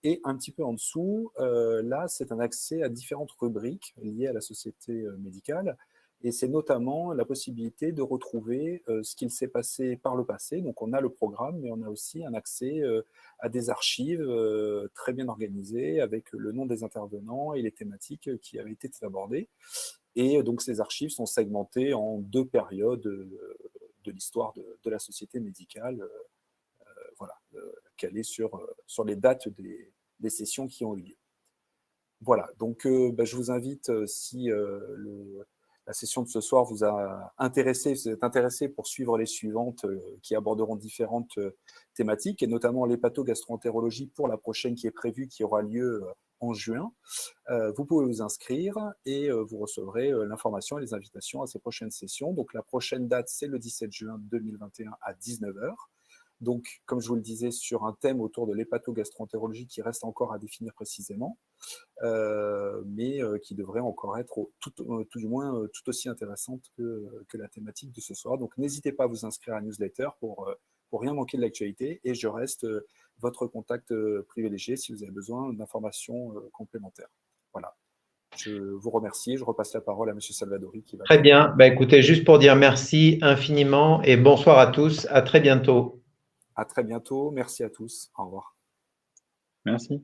Et un petit peu en dessous, là, c'est un accès à différentes rubriques liées à la société médicale. Et c'est notamment la possibilité de retrouver ce qu'il s'est passé par le passé. Donc, on a le programme, mais on a aussi un accès à des archives très bien organisées avec le nom des intervenants et les thématiques qui avaient été abordées. Et donc, ces archives sont segmentées en 2 périodes de l'histoire de la société médicale, voilà, calées sur les dates des sessions qui ont eu lieu. Voilà, donc je vous invite, si la session de ce soir vous a intéressé, vous êtes intéressé pour suivre les suivantes qui aborderont différentes thématiques, et notamment l'hépatogastroentérologie pour la prochaine qui est prévue, qui aura lieu en juin. Vous pouvez vous inscrire et vous recevrez l'information et les invitations à ces prochaines sessions. Donc la prochaine date, c'est le 17 juin 2021 à 19 h. Donc, comme je vous le disais, sur un thème autour de l'hépatogastroentérologie qui reste encore à définir précisément, mais qui devrait encore être tout du moins tout aussi intéressante que la thématique de ce soir. Donc, n'hésitez pas à vous inscrire à la newsletter pour rien manquer de l'actualité, et je reste votre contact privilégié si vous avez besoin d'informations complémentaires. Voilà. Je vous remercie. Je repasse la parole à M. Salvadori. Qui va... Très bien. Écoutez, juste pour dire merci infiniment et bonsoir à tous. À très bientôt. À très bientôt. Merci à tous. Au revoir. Merci.